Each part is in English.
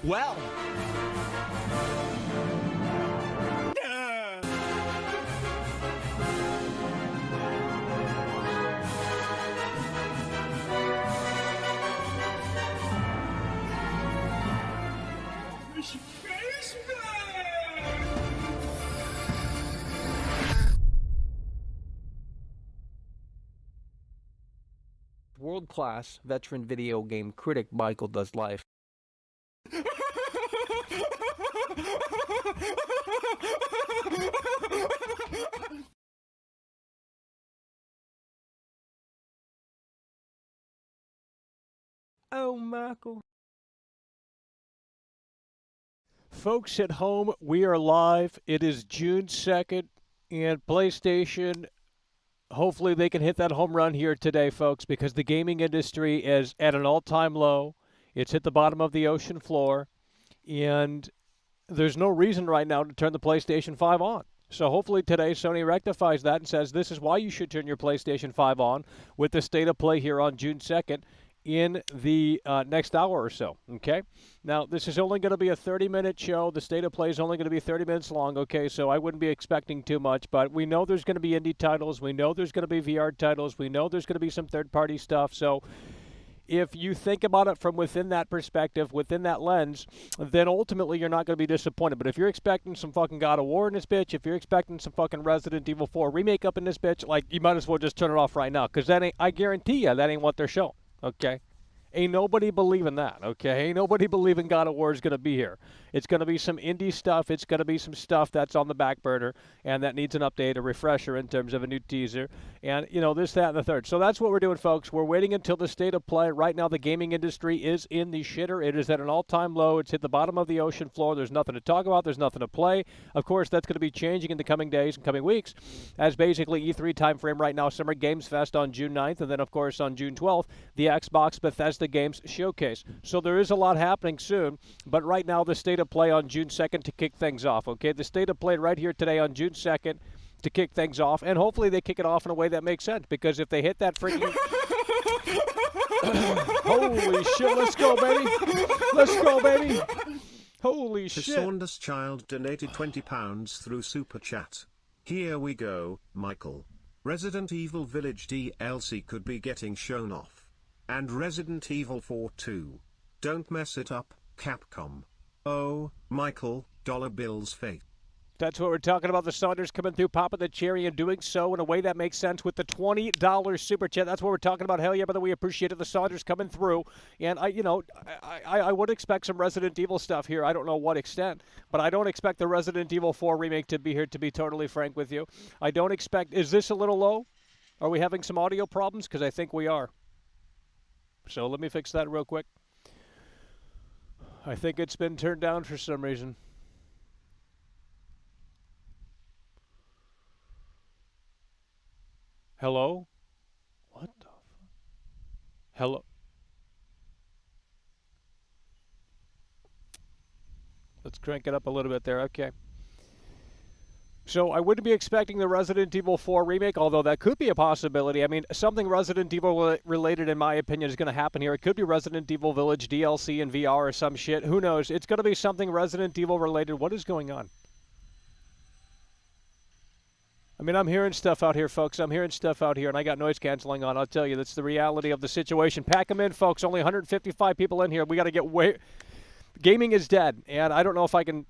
Well. World-class veteran video game critic Michael Does Life. Oh, Michael. Folks at home, we are live. It is June 2nd, and PlayStation, hopefully they can hit that home run here today, folks, because the gaming industry is at an all-time low. It's hit the bottom of the ocean floor, and there's no reason right now to turn the PlayStation 5 on. So hopefully today Sony rectifies that and says this is why you should turn your PlayStation 5 on with the State of Play here on June 2nd in the next hour or so, okay? Now, this is only going to be a 30-minute show. The State of Play is only going to be 30 minutes long, okay? So I wouldn't be expecting too much, but we know there's going to be indie titles. We know there's going to be VR titles. We know there's going to be some third-party stuff. So if you think about it from within that perspective, within that lens, then ultimately you're not going to be disappointed. But if you're expecting some fucking God of War in this bitch, if you're expecting some fucking Resident Evil 4 remake up in this bitch, like, you might as well just turn it off right now, because that ain't, I guarantee you, that ain't what they're showing, okay? Ain't nobody believing that, okay? Ain't nobody believing God of War is going to be here. It's going to be some indie stuff. It's going to be some stuff that's on the back burner and that needs an update, a refresher in terms of a new teaser, and, you know, this, that, and the third. So that's what we're doing, folks. We're waiting until the State of Play. Right now, the gaming industry is in the shitter. It is at an all-time low. It's hit the bottom of the ocean floor. There's nothing to talk about. There's nothing to play. Of course, that's going to be changing in the coming days and coming weeks as basically E3 timeframe right now, Summer Games Fest on June 9th, and then, of course, on June 12th, the Xbox Bethesda Games Showcase. So there is a lot happening soon, but right now the State of Play on June 2nd to kick things off, okay? The State of Play right here today on June 2nd to kick things off, and hopefully they kick it off in a way that makes sense, because if they hit that freaking... Holy shit, let's go, baby! Let's go, baby! Holy shit! Saunders Child donated £20 through Super Chat. Here we go, Michael. Resident Evil Village DLC could be getting shown off. And Resident Evil 4 too. Don't mess it up, Capcom. Oh, Michael, dollar bills fate. That's what we're talking about. The Saunders coming through, popping the cherry, and doing so in a way that makes sense with the $20 super chat. That's what we're talking about. Hell yeah, brother, we appreciate it. The Saunders coming through, and I would expect some Resident Evil stuff here. I don't know what extent, but I don't expect the Resident Evil 4 remake to be here. To be totally frank with you, I don't expect. Is this a little low? Are we having some audio problems? Because I think we are. So let me fix that real quick. I think it's been turned down for some reason. Hello? What the fuck? Hello? Let's crank it up a little bit there. Okay. So I wouldn't be expecting the Resident Evil 4 remake, although that could be a possibility. I mean, something Resident Evil related, in my opinion, is going to happen here. It could be Resident Evil Village DLC in VR or some shit. Who knows? It's going to be something Resident Evil related. What is going on? I mean, I'm hearing stuff out here, folks. I'm hearing stuff out here, and I got noise canceling on. I'll tell you, that's the reality of the situation. Pack them in, folks. Only 155 people in here. We got to get way... Gaming is dead, and I don't know if I can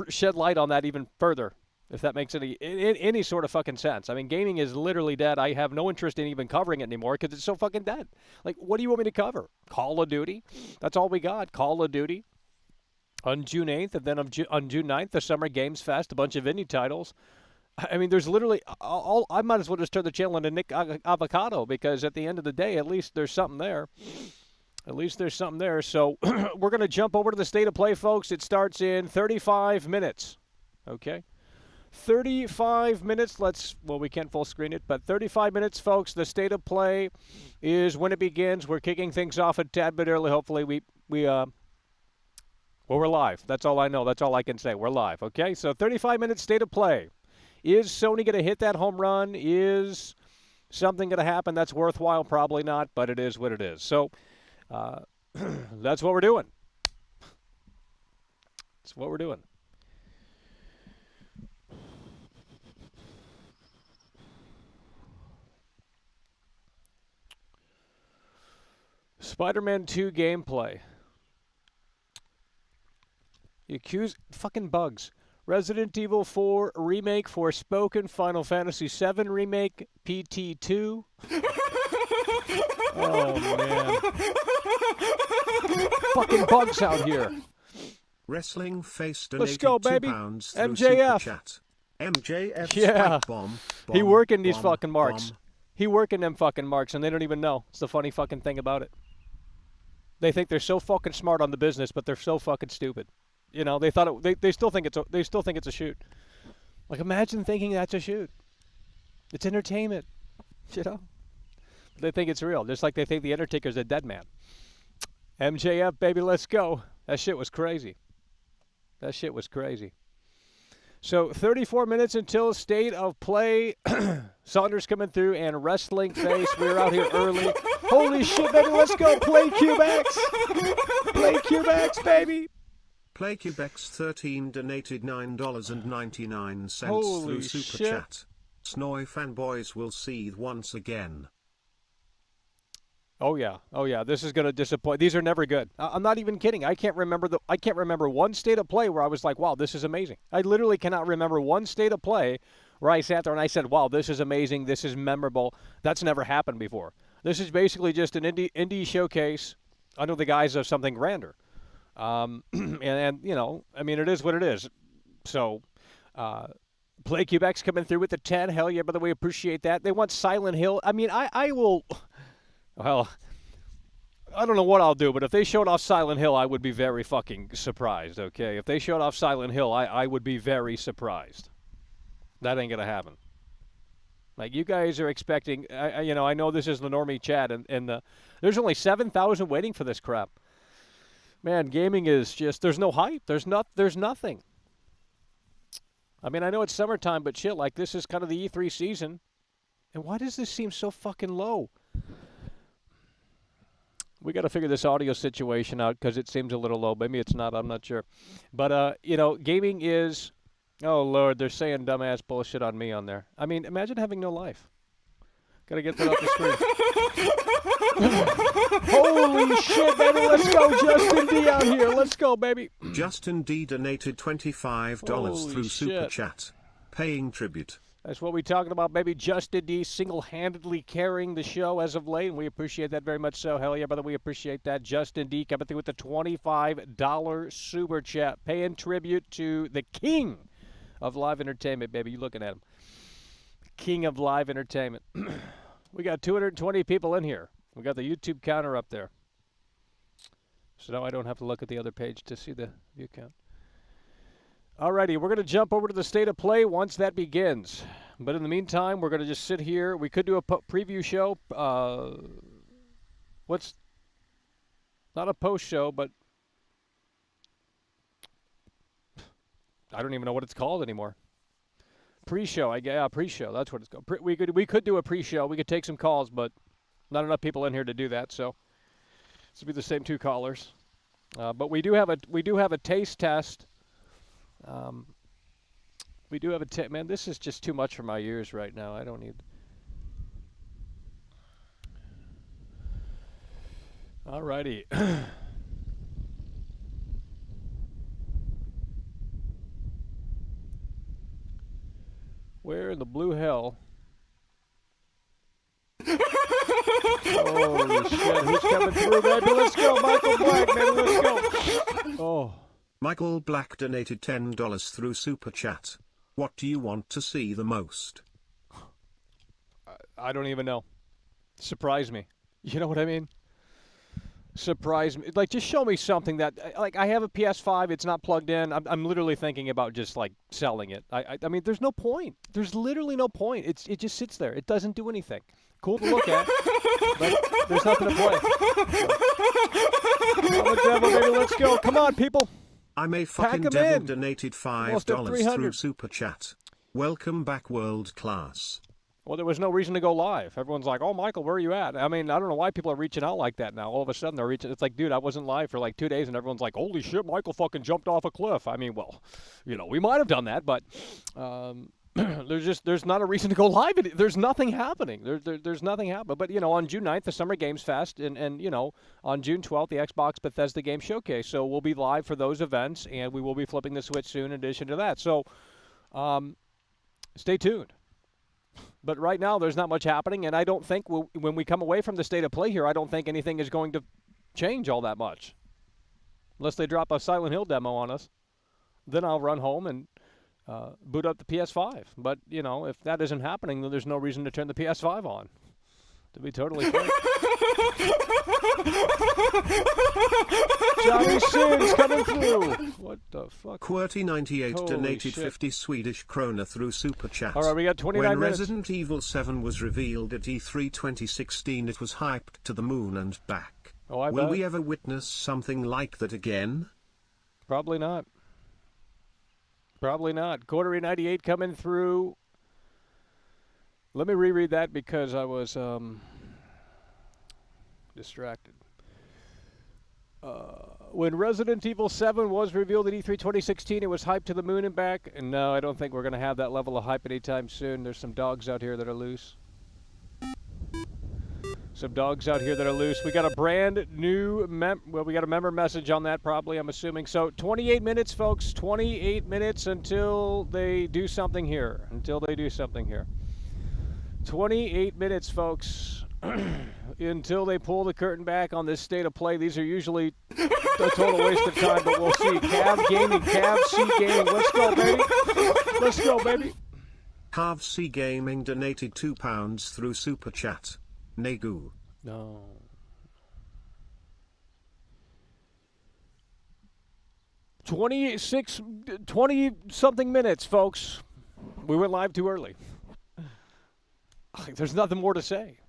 shed light on that even further, if that makes any sort of fucking sense. I mean, gaming is literally dead. I have no interest in even covering it anymore because it's so fucking dead. Like, what do you want me to cover? Call of Duty? That's all we got. Call of Duty on June 8th, and then on June 9th, the Summer Games Fest, a bunch of indie titles. I mean, there's literally, I might as well just turn the channel into Nick Avocado, because at the end of the day, at least there's something there. At least there's something there. So we're going to jump over to the State of Play, folks. It starts in 35 minutes. Okay? 35 minutes. Well, we can't full screen it, but 35 minutes, folks. The State of Play is when it begins. We're kicking things off a tad bit early. Hopefully well, we're live. That's all I know. That's all I can say. We're live. Okay? So 35 minutes State of Play. Is Sony going to hit that home run? Is something going to happen that's worthwhile? Probably not, but it is what it is. So that's what we're doing. That's what we're doing. Spider-Man 2 gameplay. You accuse fucking bugs. Resident Evil 4 Remake, Forspoken, Final Fantasy 7 Remake, PT2. Oh, man. Fucking bugs out here. Wrestling Face Let's donated go, baby. £2 through MJF. Super Chat. MJF Yeah. bomb, He bomb, working these bomb, fucking marks. bomb. He working them fucking marks, and they don't even know. It's the funny fucking thing about it. They think they're so fucking smart on the business, but they're so fucking stupid. You know, they thought they still think it's a shoot. Like, imagine thinking that's a shoot. It's entertainment. You know, they think it's real, just like they think the Undertaker's a dead man. MJF, baby, let's go. That shit was crazy. That shit was crazy. So 34 minutes until state of play. Saunders coming through and Wrestling Face. We're out here early. Holy shit, baby, let's go. Play CubeX. Play CubeX, baby. PlayCubeX13 donated $9.99 Holy through Super shit. Chat. Snowy fanboys will seethe once again. Oh yeah. This is gonna disappoint. These are never good. I'm not even kidding. I can't remember one state of play where I was like, wow, this is amazing. I literally cannot remember one state of play where I sat there and I said, wow, this is amazing. This is memorable. That's never happened before. This is basically just an indie showcase under the guise of something grander. And you know, I mean, it is what it is. So, PlayCubeX coming through with the 10. Hell yeah, by the way, appreciate that. They want Silent Hill. I mean, I will. Well, I don't know what I'll do, but if they showed off Silent Hill, I would be very fucking surprised, okay? If they showed off Silent Hill, I would be very surprised. That ain't gonna happen. Like, you guys are expecting, I know this is the normie chat, and there's only 7,000 waiting for this crap. Man, gaming is just, there's no hype. There's nothing. I mean, I know it's summertime, but shit, like, this is kind of the E3 season. And why does this seem so fucking low? We got to figure this audio situation out because it seems a little low. Maybe it's not. I'm not sure. But, gaming is, oh, Lord, they're saying dumbass bullshit on me on there. I mean, imagine having no life. Got to get that off the screen. Holy shit, baby. Let's go. Justin D out here. Let's go, baby. Justin D donated $25 Holy through Super shit. Chat. Paying tribute. That's what we're talking about, baby. Justin D single-handedly carrying the show as of late, and we appreciate that very much so. Hell yeah, brother, we appreciate that. Justin D coming through with the $25 super chat, paying tribute to the king of live entertainment, baby. You looking at him. King of live entertainment. We got 220 people in here. We got the YouTube counter up there. So now I don't have to look at the other page to see the view count. Alrighty, we're going to jump over to the state of play once that begins. But in the meantime, we're going to just sit here. We could do a preview show. Not a post show, but I don't even know what it's called anymore. Pre-show, pre-show. That's what it's called. We could do a pre-show. We could take some calls, but not enough people in here to do that. So this will be the same two callers. But we do have a taste test. We do have a man, this is just too much for my ears right now. I don't need. Alrighty. Where in the blue hell? Holy shit, who's coming through, baby? Let's go, Michael Black, baby, let's go. Oh. Michael Black donated $10 through Super Chat. What do you want to see the most? I don't even know. Surprise me. You know what I mean? Surprise me. Like, just show me something that, like, I have a PS5. It's not plugged in. I'm literally thinking about just, like, selling it. I mean, there's no point. There's literally no point. It just sits there. It doesn't do anything. Cool to look at, but there's nothing to play. So. I'm a devil, baby. Let's go. Come on, people. I'm a fucking devil donated $5 through Super Chat. Welcome back, world class. Well, there was no reason to go live. Everyone's like, "Oh, Michael, where are you at?" I mean, I don't know why people are reaching out like that now. All of a sudden, they're reaching. It's like, dude, I wasn't live for like 2 days, and everyone's like, "Holy shit, Michael fucking jumped off a cliff." I mean, well, we might have done that, but there's not a reason to go live. There's nothing happening. There's nothing happening. But on June 9th, the Summer Games Fest, and on June 12th, the Xbox Bethesda Game Showcase. So we'll be live for those events, and we will be flipping the Switch soon. In addition to that, so stay tuned. But right now, there's not much happening, and I don't think when we come away from the state of play here, I don't think anything is going to change all that much. Unless they drop a Silent Hill demo on us. Then I'll run home and boot up the PS5. But, if that isn't happening, then there's no reason to turn the PS5 on. To be totally frank. Johnny Sins coming through. What the fuck? QWERTY98 Holy donated shit. 50 Swedish krona through Super Chat. All right, we got 29 when minutes. Resident Evil 7 was revealed at E3 2016, it was hyped to the moon and back. Oh, I Will bet. we ever witness something like that again? Probably not. Probably not. Quartery98 coming through. Let me reread that because I was distracted. When Resident Evil 7 was revealed at E3 2016, it was hyped to the moon and back. And no, I don't think we're going to have that level of hype anytime soon. There's some dogs out here that are loose. Some dogs out here that are loose. We got a brand new we got a member message on that probably, I'm assuming. So 28 minutes, folks. 28 minutes until they do something here. 28 minutes, folks, until they pull the curtain back on this state of play. These are usually a total waste of time, but we'll see. Cav Gaming, Cav C Gaming. Let's go, baby. Let's go, baby. Cav C Gaming donated £2 through Super Chat. Negu. No. $20 something minutes, folks. We went live too early. There's nothing more to say.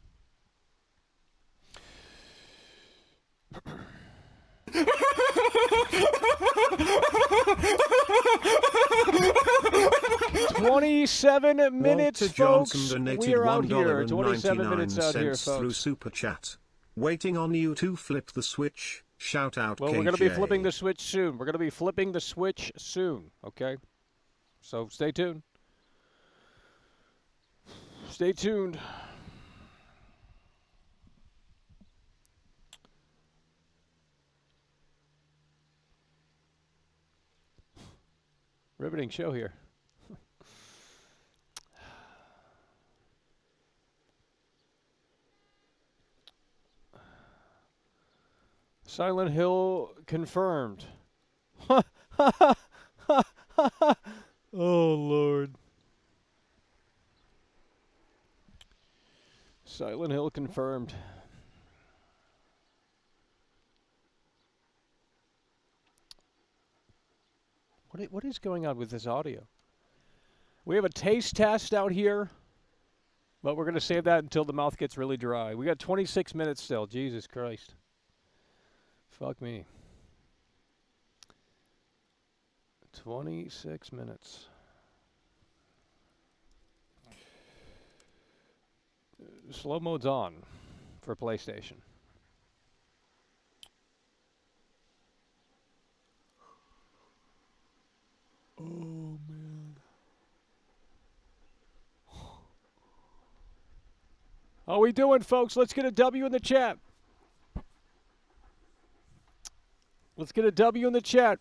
$27 minutes, Walter folks. Johnson donated We are out here. 27 $1.99 minutes out here, through folks. Super Chat. Waiting on you to flip the switch. Shout out Well, KJ. we're going to be flipping the Switch soon. Okay? So stay tuned. Stay tuned. Riveting show here. Silent Hill confirmed. Oh, Lord. Silent Hill confirmed. What is going on with this audio? We have a taste test out here, but we're going to save that until the mouth gets really dry. We got 26 minutes still. Jesus Christ. Fuck me. 26 minutes. Slow mode's on for PlayStation. Oh, man. How we doing, folks? Let's get a W in the chat. Let's get a W in the chat.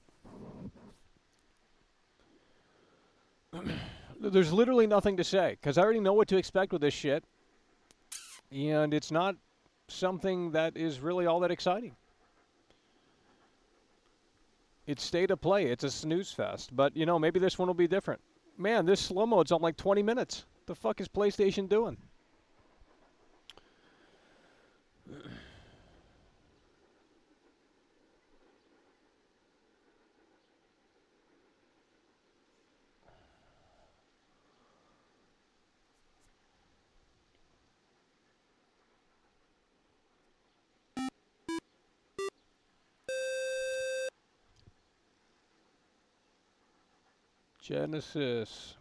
There's literally nothing to say, because I already know what to expect with this shit. And it's not something that is really all that exciting. It's state of play. It's a snooze fest. But, maybe this one will be different. Man, this slow mode's on like 20 minutes. The fuck is PlayStation doing? Genesis.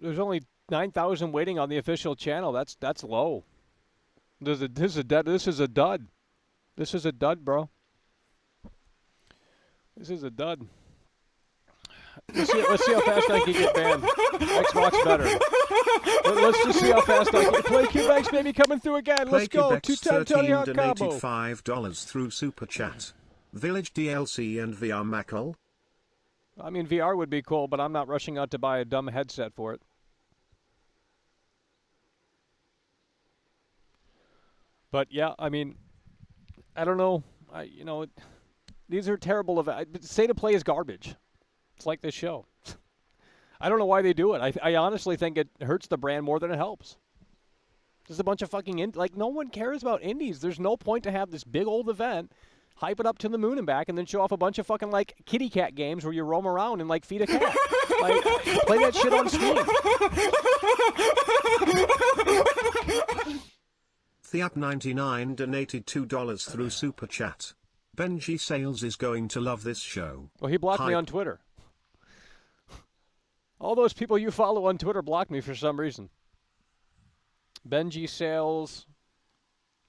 There's only 9,000 waiting on the official channel. That's low. This is a dud. This is a dud. This is a dud, bro. This is a dud. Let's see how fast I can get banned. Xbox better. Let's just see how fast I can. Play Cubex, baby, coming through again. Let's go. 210 Tony Hawk combo. $5 through Super Chat. Village DLC and VR Mackle. I mean, VR would be cool, but I'm not rushing out to buy a dumb headset for it. But yeah, I mean, I don't know. These are terrible events. State of play is garbage. It's like this show. I don't know why they do it. I honestly think it hurts the brand more than it helps. There's a bunch of fucking no one cares about indies. There's no point to have this big old event, hype it up to the moon and back, and then show off a bunch of fucking like kitty cat games where you roam around and like feed a cat. Like, play that shit on Steam. Theap99 donated $2 through Super Chat. Benji Sales is going to love this show. Well, he blocked me on Twitter. All those people you follow on Twitter blocked me for some reason. Benji Sales,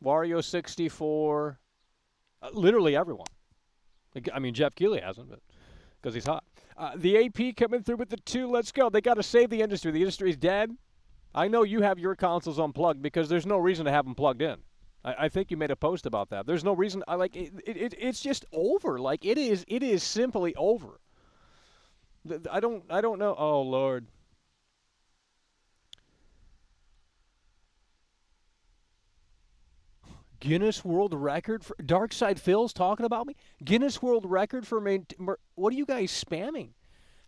Wario64, literally everyone. I mean, Jeff Keighley hasn't, but because he's hot. The AP coming through with the 2. Let's go. They got to save the industry. The industry's dead. I know you have your consoles unplugged because there's no reason to have them plugged in. I think you made a post about that. There's no reason. It's just over. Like it is simply over. I don't know. Oh Lord. Guinness World Record for Darkside Phil's talking about me. Guinness World Record for what are you guys spamming?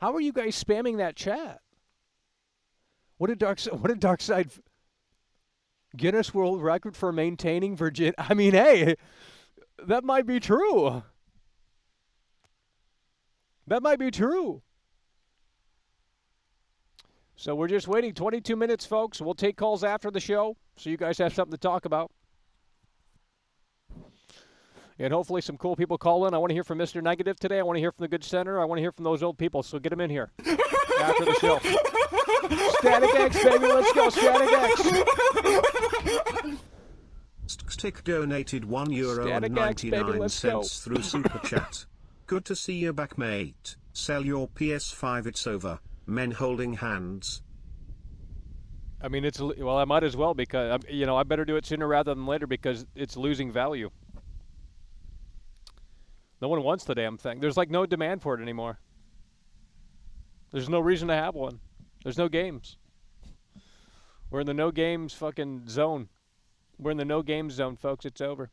How are you guys spamming that chat? What did Darkside Guinness World Record for maintaining virginity? I mean, hey, that might be true. That might be true. So we're just waiting 22 minutes, folks. We'll take calls after the show so you guys have something to talk about. And hopefully some cool people call in. I want to hear from Mr. Negative today. I want to hear from the Good Center. I want to hear from those old people, so get them in here after the show. Static X, baby. Let's go, Static X. Stick donated €1.99 through Super Chat. Good to see you back, mate. Sell your PS5, it's over. Men holding hands. I mean, I might as well because, I better do it sooner rather than later because it's losing value. No one wants the damn thing. There's like no demand for it anymore. There's no reason to have one. There's no games. We're in the no games fucking zone. We're in the no games zone, folks. It's over.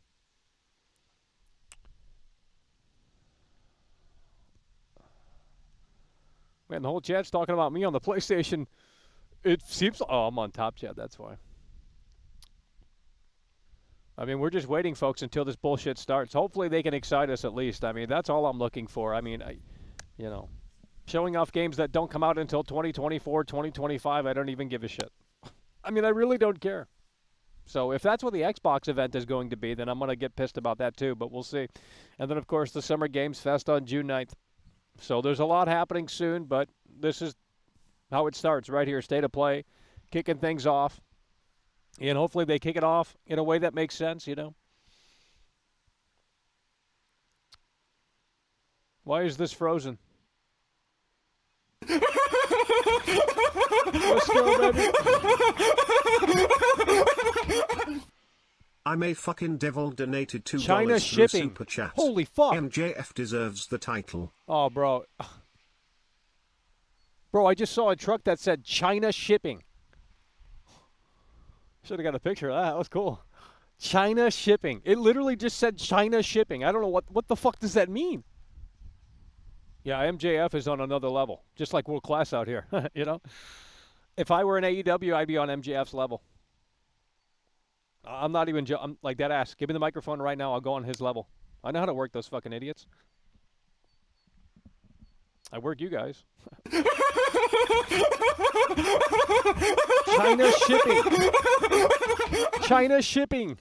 Man, the whole chat's talking about me on the PlayStation. It seems... Oh, I'm on top chat. That's why. I mean, we're just waiting, folks, until this bullshit starts. Hopefully they can excite us at least. I mean, that's all I'm looking for. I mean, showing off games that don't come out until 2024, 2025, I don't even give a shit. I mean, I really don't care. So if that's what the Xbox event is going to be, then I'm going to get pissed about that too, but we'll see. And then, of course, the Summer Games Fest on June 9th. So there's a lot happening soon, but this is how it starts right here. State of Play, kicking things off. And hopefully they kick it off in a way that makes sense, Why is this frozen? Let's go, baby. I'm a fucking devil donated $2 China through shipping. Super Chat. Holy fuck. MJF deserves the title. Oh, bro. Bro, I just saw a truck that said China shipping. Should have got a picture of that. That was cool. China shipping. It literally just said China shipping. I don't know what the fuck does that mean? Yeah, MJF is on another level. Just like world class out here, If I were in AEW, I'd be on MJF's level. I'm not even I'm like that ass. Give me the microphone right now. I'll go on his level. I know how to work those fucking idiots. I work you guys. China shipping. China shipping.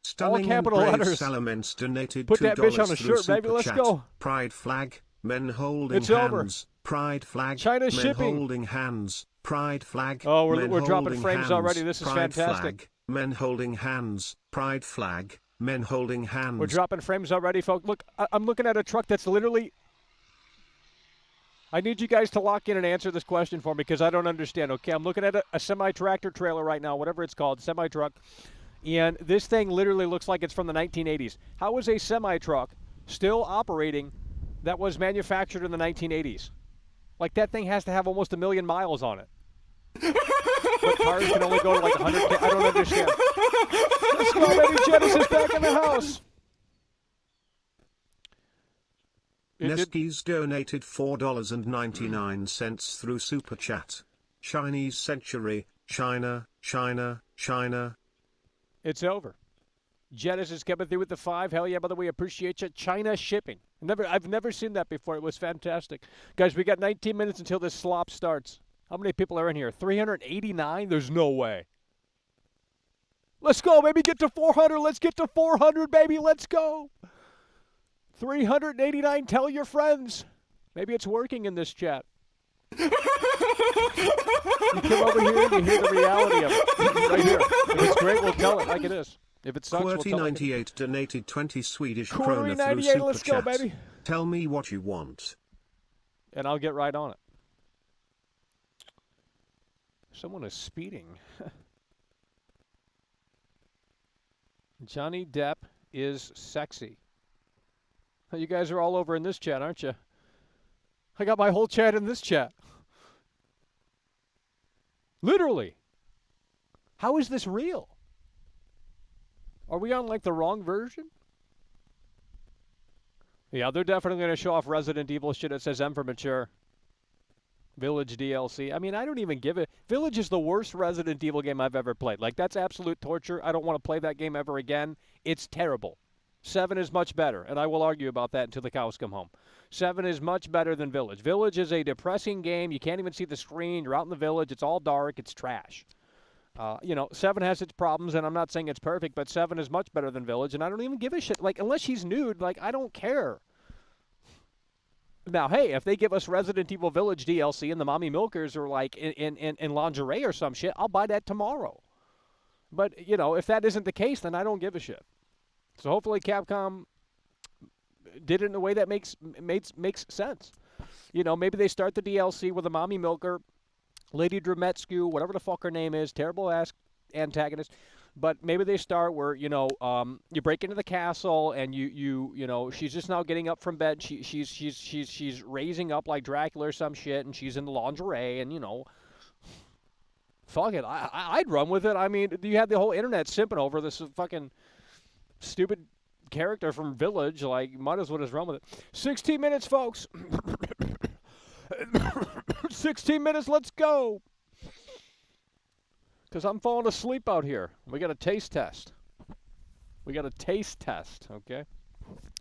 Stunning all capital letters. Salamence donated Put that bitch $2 on a through shirt, baby. Super Let's Chat. go. Pride flag. Men holding it's hands. over. pride flag, China men shipping. holding hands, pride flag, Oh, men we're dropping holding frames hands, already. This is pride fantastic. flag, men holding hands, pride flag, men holding hands. We're dropping frames already, folks. Look, I'm looking at a truck that's literally... I need you guys to lock in and answer this question for me because I don't understand. Okay, I'm looking at a semi-tractor trailer right now, whatever it's called, semi-truck. And this thing literally looks like it's from the 1980s. How is a semi-truck still operating that was manufactured in the 1980s? Like, that thing has to have almost 1 million miles on it. But cars can only go to like 100. I don't understand. Let's go, baby. Genesis back in the house. Neskis donated $4.99 through Super Chat. Chinese Century, China, China, China. It's over. Genesis coming through with the 5. Hell yeah, by the way, appreciate you. China shipping. I've never seen that before. It was fantastic. Guys, we got 19 minutes until this slop starts. How many people are in here? 389? There's no way. Let's go, baby. Get to 400. Let's get to 400, baby. Let's go. 389. Tell your friends. Maybe it's working in this chat. You come over here and you hear the reality of it. Right here. If it's great, we'll tell it like it is. If it sucks, we'll tell it. QWERTY98 donated 20 Swedish krona through QWERTY98, Super let's Chat. go, baby. Tell me what you want. And I'll get right on it. Someone is speeding. Johnny Depp is sexy. You guys are all over in this chat, aren't you? I got my whole chat in this chat. Literally. How is this real? Are we on like the wrong version? Yeah, they're definitely going to show off Resident Evil shit that says M for mature. Village DLC. I mean, I don't even give it. Village is the worst Resident Evil game I've ever played. Like, that's absolute torture. I don't want to play that game ever again. It's terrible. 7 is much better, and I will argue about that until the cows come home. 7 is much better than Village. Village is a depressing game. You can't even see the screen. You're out in the village. It's all dark. It's trash. 7 has its problems, and I'm not saying it's perfect, but 7 is much better than Village, and I don't even give a shit. Like, unless she's nude, like, I don't care. Now, hey, if they give us Resident Evil Village DLC and the mommy milkers are, like, in lingerie or some shit, I'll buy that tomorrow. But, if that isn't the case, then I don't give a shit. So hopefully Capcom did it in a way that makes sense. Maybe they start the DLC with a mommy milker, Lady Drametscu, whatever the fuck her name is, terrible-ass antagonist. But maybe they start where, you break into the castle and she's just now getting up from bed. She's raising up like Dracula or some shit, and she's in the lingerie, and, fuck it. I'd run with it. I mean, you had the whole internet simping over this fucking stupid character from Village. Like, might as well just run with it. 16 minutes, folks. 16 minutes, let's go. Because I'm falling asleep out here. We got a taste test. Okay?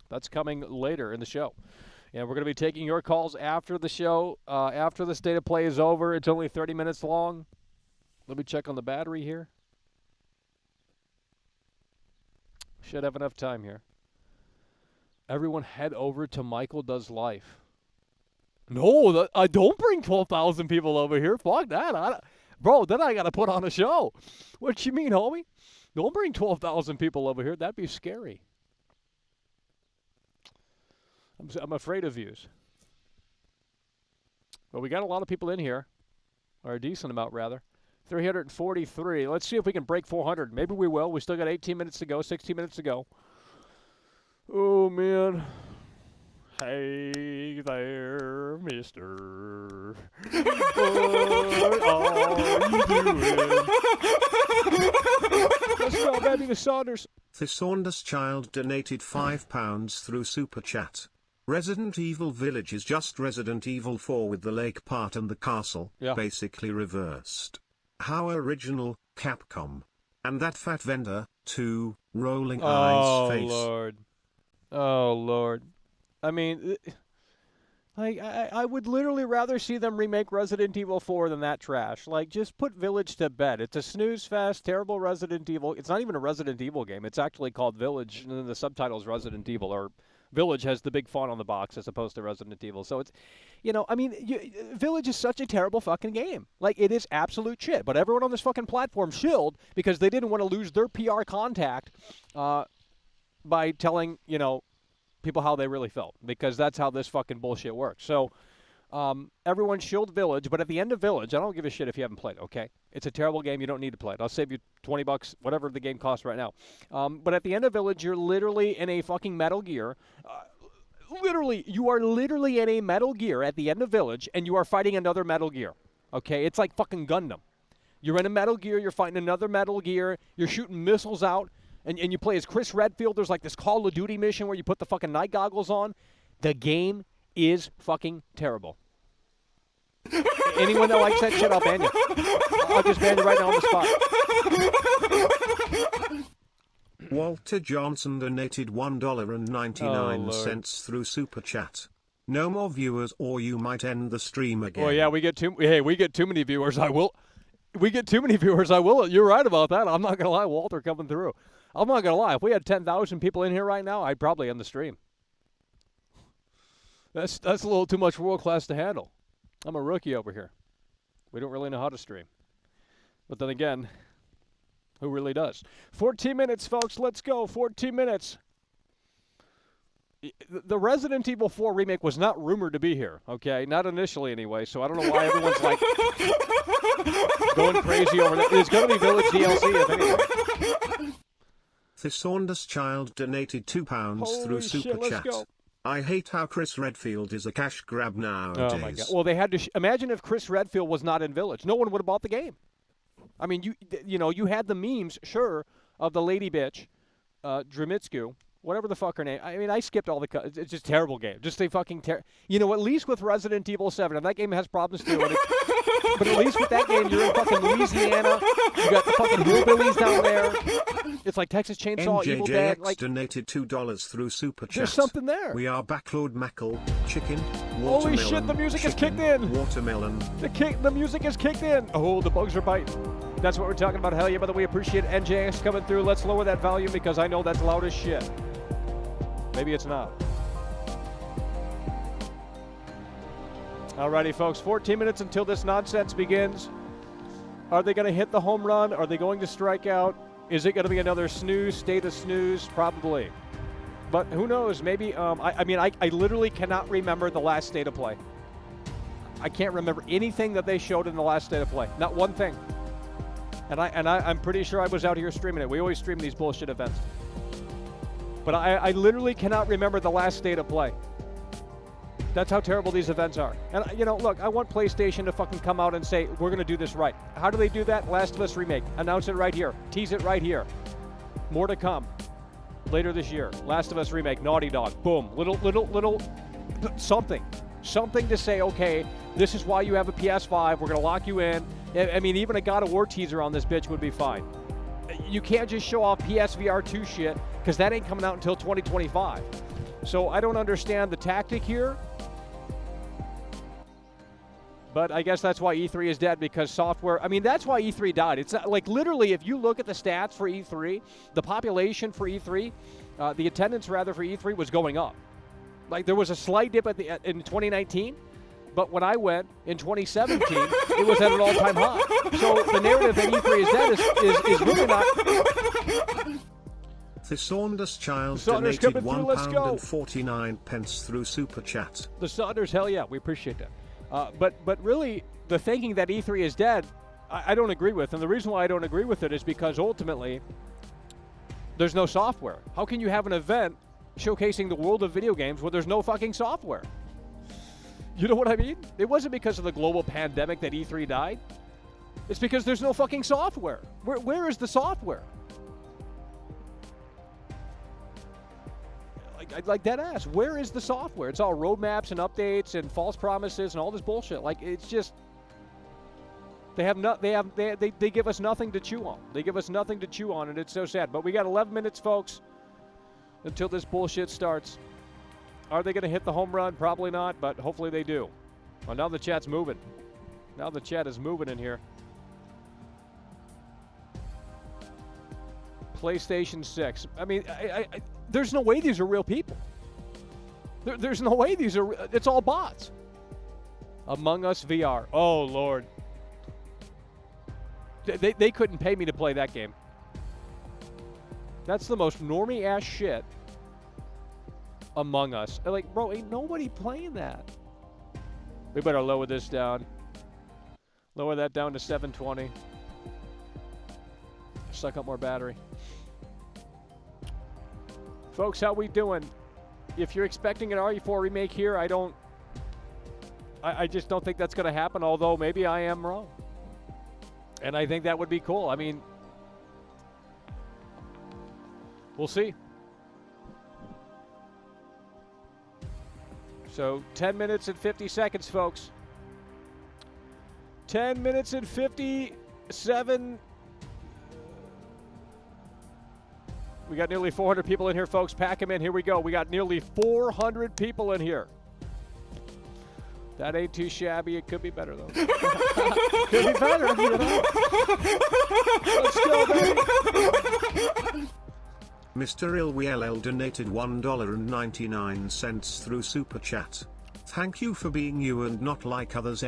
That's coming later in the show. And we're going to be taking your calls after the show. After the state of play is over. It's only 30 minutes long. Let me check on the battery here. Should have enough time here. Everyone head over to Michael Does Life. No, I don't bring 12,000 people over here. Fuck that. Bro, then I got to put on a show. What you mean, homie? Don't bring 12,000 people over here. That'd be scary. I'm afraid of views. But we got a lot of people in here. Or a decent amount, rather. 343. Let's see if we can break 400. Maybe we will. We still got 18 minutes to go, 16 minutes to go. Oh, man. Hey there, mister. What are you doing? Let's go, baby, the Saunders. The Saunders child donated £5 through Super Chat. Resident Evil Village is just Resident Evil 4 with the lake part and the castle, basically reversed. How original, Capcom. And that fat vendor, too, rolling eyes face. Oh, Lord. I mean, like, I would literally rather see them remake Resident Evil 4 than that trash. Like, just put Village to bed. It's a snooze fest, terrible Resident Evil. It's not even a Resident Evil game. It's actually called Village, and then the subtitle's Resident Evil, or Village has the big font on the box as opposed to Resident Evil. So it's, I mean, Village is such a terrible fucking game. Like, it is absolute shit. But everyone on this fucking platform shilled because they didn't want to lose their PR contact by telling, people how they really felt, because that's how this fucking bullshit works. So everyone shilled Village, but at the end of Village, I don't give a shit if you haven't played it, okay? It's a terrible game. You don't need to play it. I'll save you $20, whatever the game costs right now. But at the end of Village, you're literally in a fucking Metal Gear. You are literally in a Metal Gear at the end of Village, and you are fighting another Metal Gear, okay? It's like fucking Gundam. You're in a Metal Gear. You're fighting another Metal Gear. You're shooting missiles out. And you play as Chris Redfield. There's like this Call of Duty mission where you put the fucking night goggles on. The game is fucking terrible. Anyone that likes that shit, I'll ban you. I'll just ban you right now on the spot. Walter Johnson donated $1.99 through Super Chat. No more viewers or you might end the stream again. Oh yeah, we get too many viewers. We get too many viewers. You're right about that. I'm not going to lie, Walter coming through. I'm not going to lie. If we had 10,000 people in here right now, I'd probably end the stream. That's a little too much world class to handle. I'm a rookie over here. We don't really know how to stream. But then again, who really does? 14 minutes, folks. Let's go. 14 minutes. The Resident Evil 4 remake was not rumored to be here, okay? Not initially anyway, so I don't know why everyone's like going crazy over that. There's going to be Village DLC if anything. The Saunders Child donated £2 through Super Chat. Go. I hate how Chris Redfield is a cash grab nowadays. Oh my god. Well, they had to imagine if Chris Redfield was not in Village. No one would have bought the game. I mean, you had the memes, sure, of the lady bitch, Drimitsku, whatever the fuck her name. I mean, I skipped all the it's just a terrible game. Just a fucking at least with Resident Evil 7, and that game has problems too. But at least with that game, you're in fucking Louisiana. You got the fucking hillbillies down there. It's like Texas Chainsaw, Evil Dead. Like, donated $2 through Super Chat. There's something there. We are Backlord Mackle, chicken, watermelon. Holy shit, the music has kicked in. Watermelon. The music has kicked in. Oh, the bugs are biting. That's what we're talking about. Hell yeah, brother. We appreciate NJX coming through. Let's lower that volume because I know that's loud as shit. Maybe it's not. Alrighty, folks. 14 minutes until this nonsense begins. Are they going to hit the home run? Are they going to strike out? Is it going to be another snooze, state of snooze? Probably. But who knows? Maybe. I literally cannot remember the last state of play. I can't remember anything that they showed in the last state of play. Not one thing. And I'm pretty sure I was out here streaming it. We always stream these bullshit events. But I literally cannot remember the last state of play. That's how terrible these events are. And, look, I want PlayStation to fucking come out and say, we're going to do this right. How do they do that? Last of Us Remake. Announce it right here. Tease it right here. More to come later this year. Last of Us Remake. Naughty Dog. Boom. Little something. Something to say, okay, this is why you have a PS5. We're going to lock you in. I mean, even a God of War teaser on this bitch would be fine. You can't just show off PSVR 2 shit because that ain't coming out until 2025. So I don't understand the tactic here. But I guess that's why E3 is dead, because software, that's why E3 died. It's not, like, literally, if you look at the stats for E3, the population for E3, the attendance rather for E3 was going up. Like, there was a slight dip in 2019, but when I went in 2017, it was at an all-time high. So the narrative that E3 is dead is really not. The Saunders Child Saunders donated £1.49 through Super Chat. The Saunders, hell yeah, we appreciate that. But really, the thinking that E3 is dead, I don't agree with. And the reason why I don't agree with it is because ultimately, there's no software. How can you have an event showcasing the world of video games where there's no fucking software? You know what I mean? It wasn't because of the global pandemic that E3 died. It's because there's no fucking software. Where is the software? Like dead ass. Where is the software? It's all roadmaps and updates and false promises and all this bullshit. Like, it's just they give us nothing to chew on. They give us nothing to chew on, and it's so sad. But we got 11 minutes, folks, until this bullshit starts. Are they going to hit the home run? Probably not, but hopefully they do. Well, now the chat's moving. Now the chat is moving in here. PlayStation 6. I mean, there's no way these are real people. There's no way these are. It's all bots. Among Us VR. Oh Lord. They couldn't pay me to play that game. That's the most normie ass shit. Among Us. Like, bro, ain't nobody playing that. We better lower this down. Lower that down to 720. Suck up more battery. Folks, how we doing? If you're expecting an RE4 remake here, I just don't think that's going to happen, although maybe I am wrong. And I think that would be cool. I mean, we'll see. So 10 minutes and 50 seconds, folks. 10 minutes and 57. We got nearly 400 people in here, folks. Pack them in. Here we go. We got nearly 400 people in here. That ain't too shabby. It could be better, though. Could be better. You know? Let's go, baby. Mr. IlWLL donated $1.99 through Super Chat. Thank you for being you and not like others.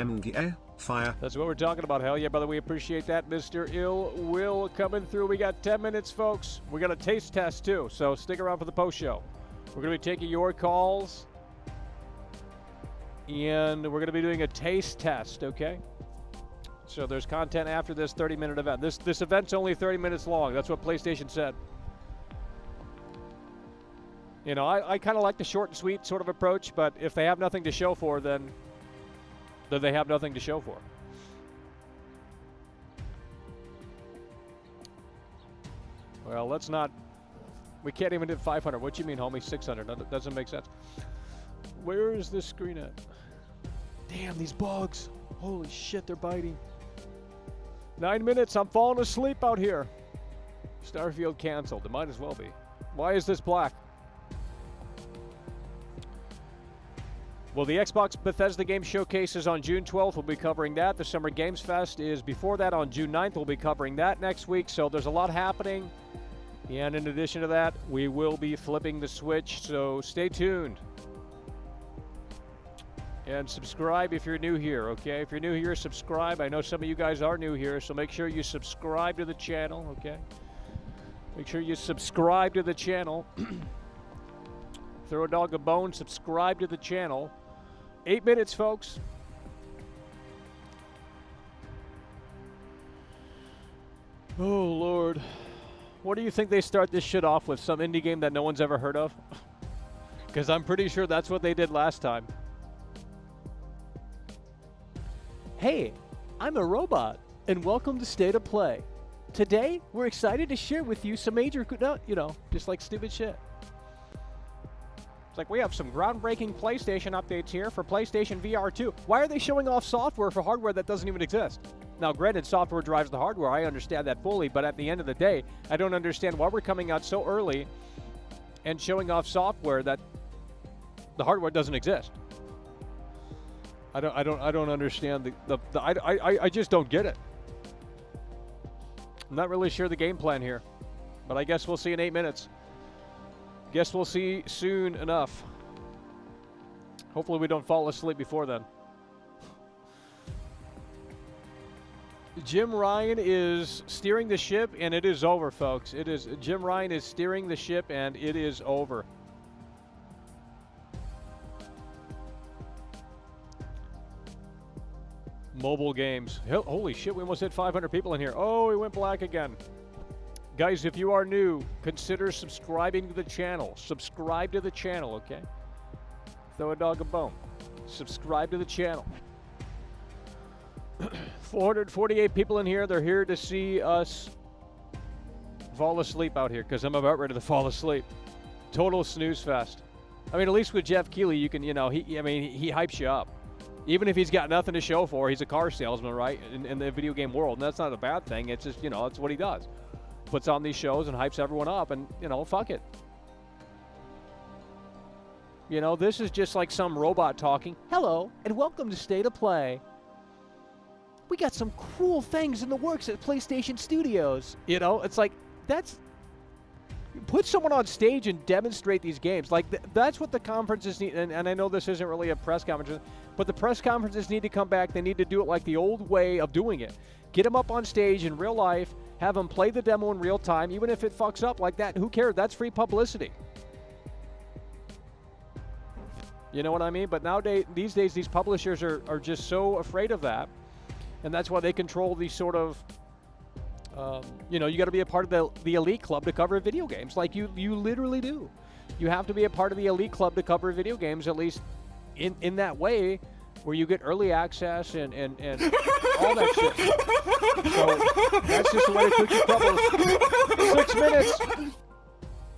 Fire. That's what we're talking about. Hell yeah, brother. We appreciate that. Mr. Ill Will coming through. We got 10 minutes, folks. We got a taste test, too. So stick around for the post show. We're going to be taking your calls. And we're going to be doing a taste test, okay? So there's content after this 30-minute event. This event's only 30 minutes long. That's what PlayStation said. You know, I kind of like the short and sweet sort of approach, but if they have nothing to show for, then they have nothing to show for. Well, let's not. We can't even do 500. What do you mean, homie? 600. That doesn't make sense. Where is this screen at? Damn, these bugs. Holy shit, they're biting. 9 minutes. I'm falling asleep out here. Starfield canceled. It might as well be. Why is this black? Well, the Xbox Bethesda Game Showcase is on June 12th. We'll be covering that. The Summer Games Fest is before that on June 9th. We'll be covering that next week. So there's a lot happening. And in addition to that, we will be flipping the switch. So stay tuned. And subscribe if you're new here, okay? If you're new here, subscribe. I know some of you guys are new here, so make sure you subscribe to the channel, okay? Make sure you subscribe to the channel. Throw a dog a bone, subscribe to the channel. 8 minutes, folks. Oh, Lord. What do you think they start this shit off with? Some indie game that no one's ever heard of? Because I'm pretty sure that's what they did last time. Hey, I'm a robot, and welcome to State of Play. Today, we're excited to share with you some major, just like stupid shit. It's like we have some groundbreaking PlayStation updates here for PlayStation VR 2. Why are they showing off software for hardware that doesn't even exist? Now, granted, software drives the hardware. I understand that fully, but at the end of the day, I don't understand why we're coming out so early and showing off software that the hardware doesn't exist. I don't understand I just don't get it. I'm not really sure the game plan here, but I guess we'll see in 8 minutes. Guess we'll see soon enough. Hopefully we don't fall asleep before then. Jim Ryan is steering the ship, and it is over, folks. Jim Ryan is steering the ship, and it is over. Mobile games. Holy shit, we almost hit 500 people in here. Oh, we went black again. Guys, if you are new, consider subscribing to the channel. Subscribe to the channel, okay? Throw a dog a bone. Subscribe to the channel. 448 people in here. They're here to see us fall asleep out here because I'm about ready to fall asleep. Total snooze fest. I mean, at least with Jeff Keighley, you can, he hypes you up. Even if he's got nothing to show for, he's a car salesman, right? In the video game world. And that's not a bad thing. It's just, it's what he does. Puts on these shows and hypes everyone up, and, fuck it. This is just like some robot talking. Hello, and welcome to State of Play. We got some cool things in the works at PlayStation Studios. It's like, that's... Put someone on stage and demonstrate these games. Like, that's what the conferences need. And I know this isn't really a press conference, but the press conferences need to come back. They need to do it like the old way of doing it. Get them up on stage in real life, have them play the demo in real time, even if it fucks up like that. Who cares? That's free publicity. You know what I mean? But nowadays, these days, these publishers are just so afraid of that. And that's why they control these sort of, you got to be a part of the elite club to cover video games. Like you literally do. You have to be a part of the elite club to cover video games, at least in that way, where you get early access and all that shit. So that's just the way the cookie crumbles. 6 minutes.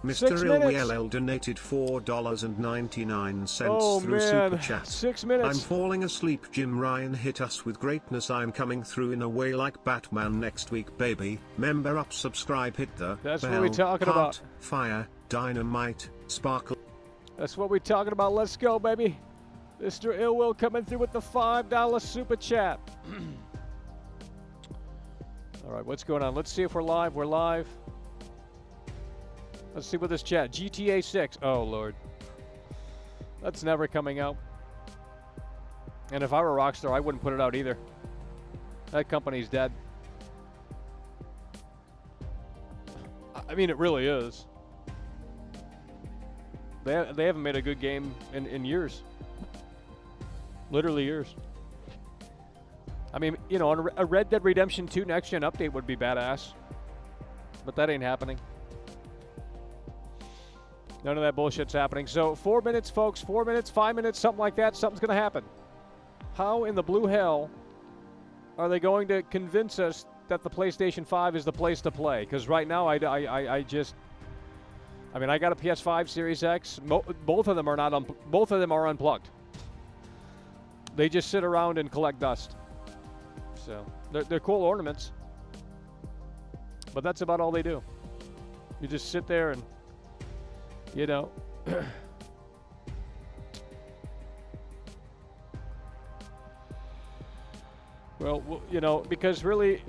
Mr. ILWLL donated $4.99 through Super Chat. 6 minutes. I'm falling asleep. Jim Ryan hit us with greatness. I'm coming through in a way like Batman next week, baby. Member up, subscribe, hit the That's bell, what we're talking heart, about. Fire, dynamite, sparkle. That's what we're talking about. Let's go, baby. Mr. Illwill coming through with the $5 Super Chat. All right, what's going on? Let's see if we're live. We're live. Let's see what this chat. GTA 6. Oh, Lord. That's never coming out. And if I were Rockstar, I wouldn't put it out either. That company's dead. I mean, it really is. They haven't made a good game in years. Literally years. I mean, a Red Dead Redemption 2 next-gen update would be badass. But that ain't happening. None of that bullshit's happening. So 4 minutes, folks. 4 minutes, 5 minutes, something like that. Something's going to happen. How in the blue hell are they going to convince us that the PlayStation 5 is the place to play? Because right now, I got a PS5 Series X. Both of them are both of them are unplugged. They just sit around and collect dust. So they're cool ornaments, but that's about all they do. You just sit there and. Well, because really,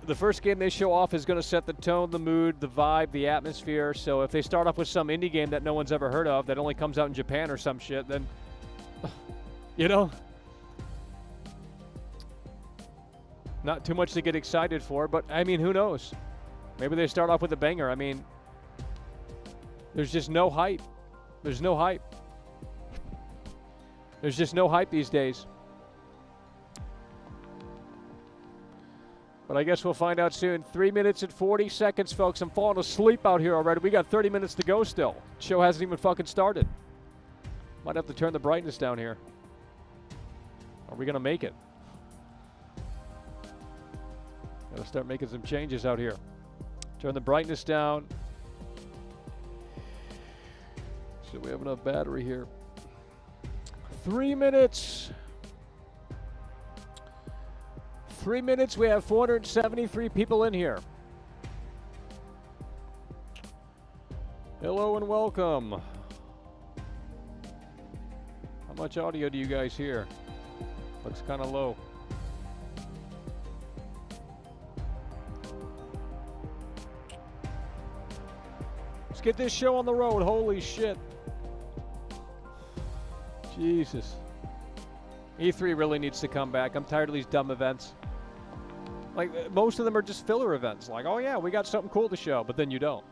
the first game they show off is going to set the tone, the mood, the vibe, the atmosphere. So if they start off with some indie game that no one's ever heard of, that only comes out in Japan or some shit, then, not too much to get excited for. But, I mean, who knows? Maybe they start off with a banger. I mean, there's just no hype. There's no hype. There's just no hype these days. But I guess we'll find out soon. 3 minutes and 40 seconds, folks. I'm falling asleep out here already. We got 30 minutes to go still. Show hasn't even fucking started. Might have to turn the brightness down here. Are we going to make it? Got to start making some changes out here. Turn the brightness down. So we have enough battery here. 3 minutes. 3 minutes. We have 473 people in here. Hello and welcome. How much audio do you guys hear? Looks kind of low. Let's get this show on the road. Holy shit. Jesus. E3 really needs to come back. I'm tired of these dumb events. Like, most of them are just filler events. Like, oh yeah, we got something cool to show, but then you don't.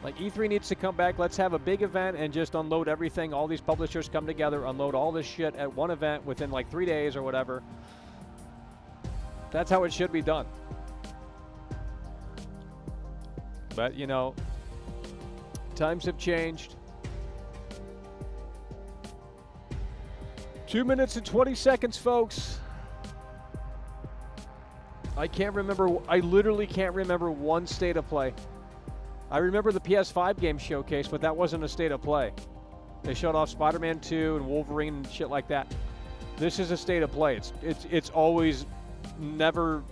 Like, E3 needs to come back. Let's have a big event and just unload everything. All these publishers come together, unload all this shit at one event within like 3 days or whatever. That's how it should be done. But, times have changed. 2 minutes and 20 seconds, folks. I literally can't remember one state of play. I remember the PS5 game showcase, but that wasn't a state of play. They showed off Spider-Man 2 and Wolverine and shit like that. This is a state of play. It's always never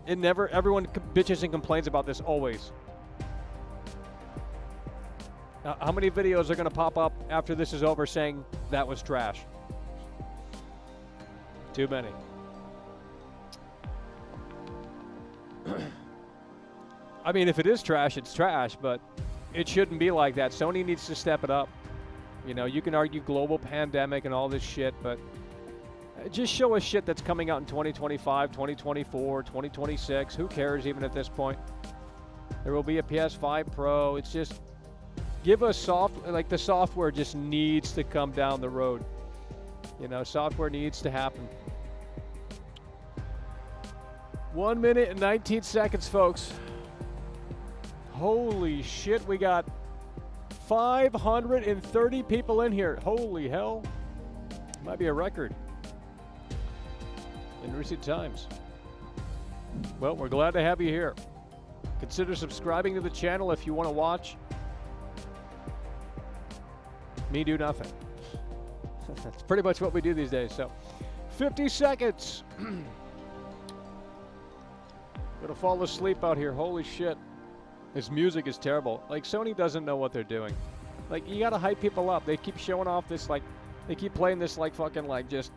everyone bitches and complains about this always. Now, how many videos are going to pop up after this is over saying that was trash? Too many. I mean, if it is trash, it's trash, but it shouldn't be like that. Sony needs to step it up. You know, you can argue global pandemic and all this shit, but just show us shit that's coming out in 2025, 2024, 2026. Who cares even at this point? There will be a PS5 Pro. It's just, give us like the software just needs to come down the road. You know, software needs to happen. 1 minute and 19 seconds, folks. Holy shit, we got 530 people in here. Holy hell. Might be a record in recent times. Well, we're glad to have you here. Consider subscribing to the channel if you want to watch me do nothing. That's pretty much what we do these days. So 50 seconds. Gonna fall asleep out here. Holy shit. This music is terrible. Like, Sony doesn't know what they're doing. Like, you gotta hype people up. They keep showing off this, like, they keep playing this, like, fucking, like, just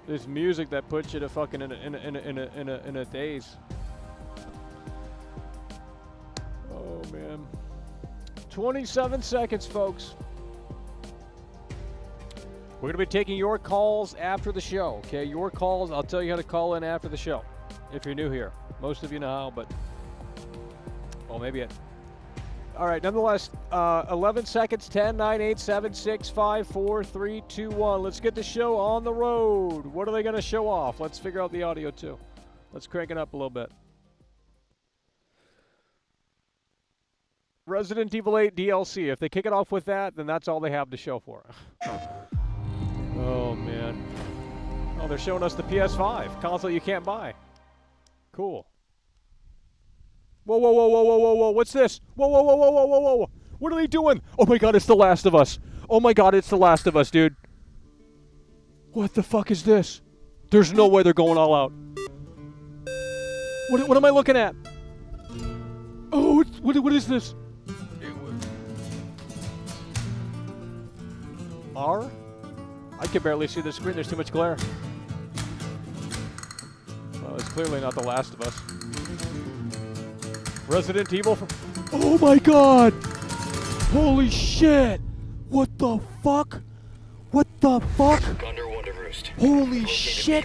this music that puts you to fucking in a daze. Oh man. 27 seconds, folks. We're gonna be taking your calls after the show. Okay, your calls. I'll tell you how to call in after the show. If you're new here, most of you know how, but well, maybe it. All right, nonetheless, 11 seconds, 10, 9, 8, 7, 6, 5, 4, 3, 2, 1. Let's get the show on the road. What are they going to show off? Let's figure out the audio, too. Let's crank it up a little bit. Resident Evil 8 DLC. If they kick it off with that, then that's all they have to show for it. Oh, man. Oh, they're showing us the PS5 console you can't buy. Cool. Whoa, whoa, whoa, whoa, whoa, whoa, whoa, what's this? Whoa, whoa, whoa, whoa, whoa, whoa, whoa. What are they doing? Oh my god, it's The Last of Us. Oh my god, it's The Last of Us, dude. What the fuck is this? There's no way they're going all out. What am I looking at? Oh, what is this? R? I can barely see the screen, there's too much glare. Well, it's clearly not The Last of Us. Resident Evil. Oh my god! Holy shit! What the fuck? What the fuck? Holy shit!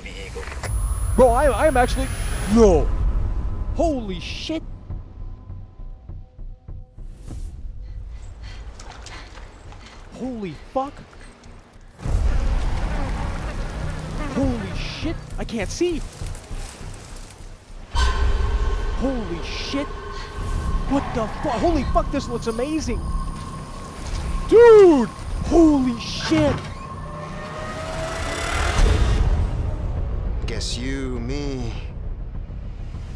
Bro, I am actually. No! Holy shit! Holy fuck! Holy shit! I can't see! Holy shit! What the fuck? Holy fuck, this looks amazing! Dude! Holy shit! Guess you, me,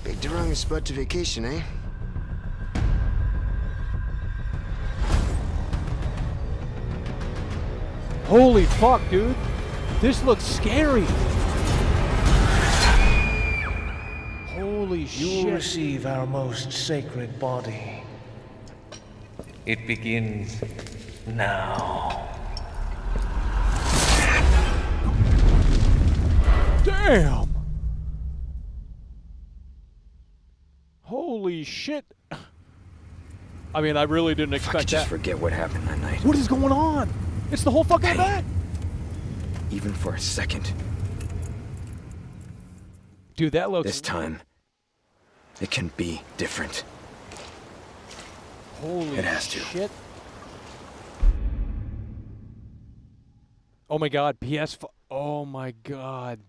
picked the wrong spot to vacation, eh? Holy fuck, dude! This looks scary! Holy shit. You will receive our most sacred body. It begins now. Damn! Holy shit. I mean, I really didn't If I expect could just that. forget what happened that night. What is going on? It's the whole fucking event! Even for a second. Dude, that looks... This time, it can be different. Holy It has to. shit. Oh my god, PS5. Oh my god.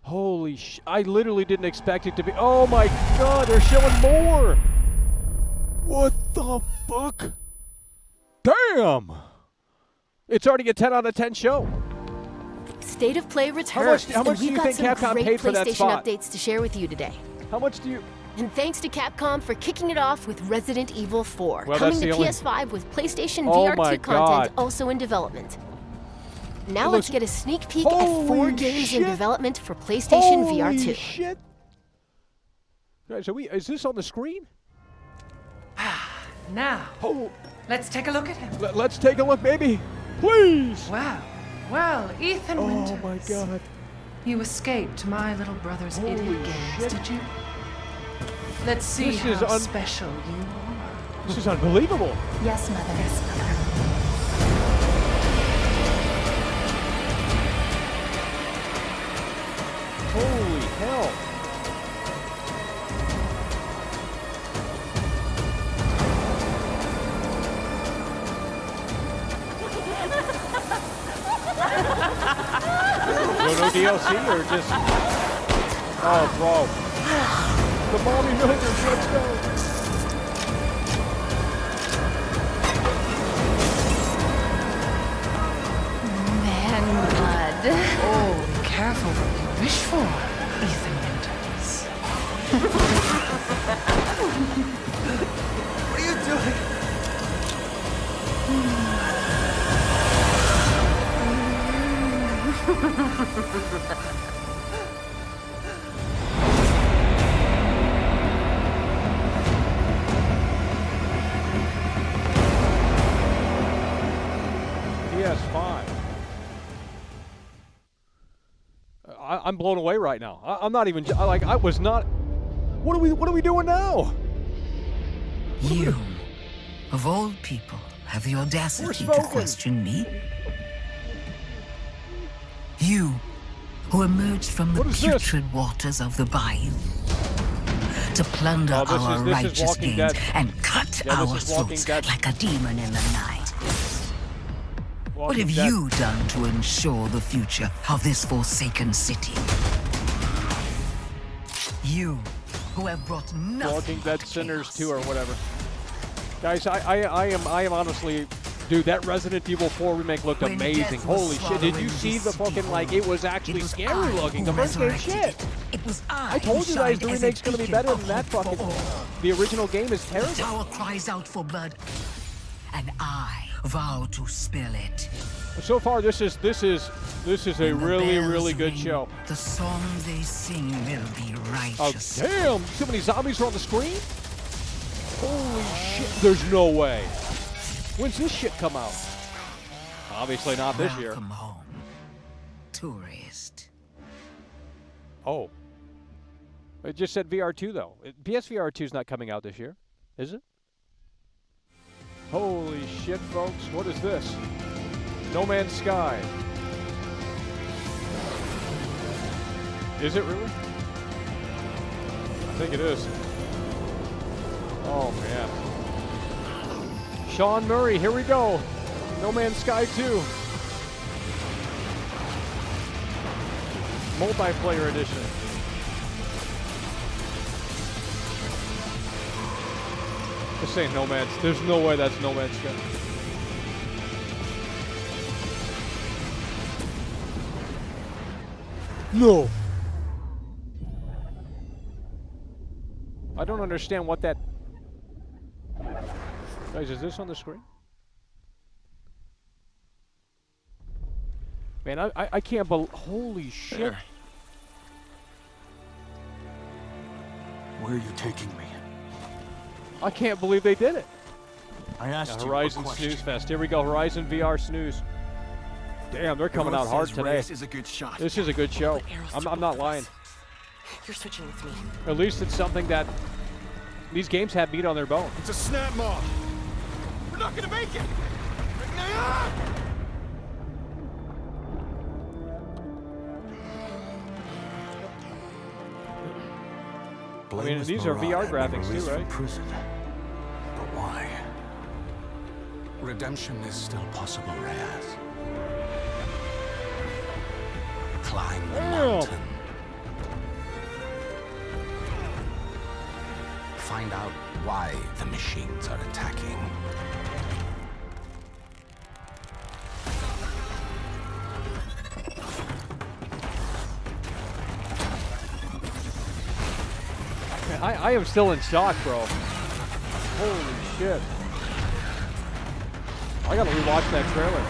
Holy sh... I literally didn't expect it to be... Oh my god, they're showing more! What the fuck? Damn! It's already a 10 out of 10 show. State of Play returns, how much and do you we've got think some Capcom great paid for that PlayStation spot? updates to share with you today. How much do you... And thanks to Capcom for kicking it off with Resident Evil 4, Well, coming that's to the only- PS5 with PlayStation Oh VR2 my content God. also in development. Now It let's looks- get a sneak peek at 4 Holy games shit. in development for PlayStation Holy VR2. shit! Guys, is this on the screen? Now, Oh, let's take a look at him. let's take a look, baby. Please! Wow. Well, Ethan Oh Winters. my god. You escaped my little brother's Holy idiot games, shit. did you? Let's see This is how special you are. This is unbelievable. Yes, Mother. Yes, Mother. Holy hell. No DLC or just... Oh, bro. The mommy milkers, let's go. Man blood. Oh, be careful what you wish for, Ethan Winters. What are you doing? PS5. I'm blown away right now. I'm not even like I was not. What are we doing now? You, of all people, have the audacity to question me? You, who emerged from the putrid waters of the bayou to plunder our righteous gains and cut our throats like a demon in the night. What have you done to ensure the future of this forsaken city? You, who have brought nothing Walking Dead but Sinners chaos. 2 or whatever. Guys, I am honestly, dude, that Resident Evil 4 remake looked When amazing. death was Holy shit, did you swallowing see this the city fucking, like, whole, it was actually it was scary I looking. who The first game, resurrected shit. it. It was I told you who guys the shined as a remake's gonna be beacon better of than that hope for fucking, all. the original game is The terrible. tower cries out for blood, and I vow to spill it. So far, this is a When the really, bells really good ring, show. The song they sing will be Oh, righteous. damn! See how many zombies are on the screen? Holy shit, there's no way. When's this shit come out? Obviously not this year. Welcome home, tourist. Oh. It just said VR2, though. PSVR 2 is not coming out this year, is it? Holy shit, folks. What is this? No Man's Sky. Is it really? I think it is. Oh, man. Sean Murray, here we go. No Man's Sky 2. Multiplayer edition. This ain't No Man's. There's no way that's No Man's Sky. No. I don't understand what that. Guys, is this on the screen? Man, I can't believe. Holy shit. There. Where are you taking me? I can't believe they did it. I asked you a Horizon question. Snooze Fest. Here we go. Horizon VR Snooze. Damn, they're coming out hard today. This is a good shot. This is a good show. I'm not lying. You're switching with me. At least it's something that these games have meat on their bone. It's a snap maw. We're not gonna make it. I mean, these are VR graphics too, right? Prison. But why? Redemption is still possible, Reyes. Climb the mountain. Find out why the machines are attacking. I am still in shock, bro. Holy shit. I gotta rewatch that trailer.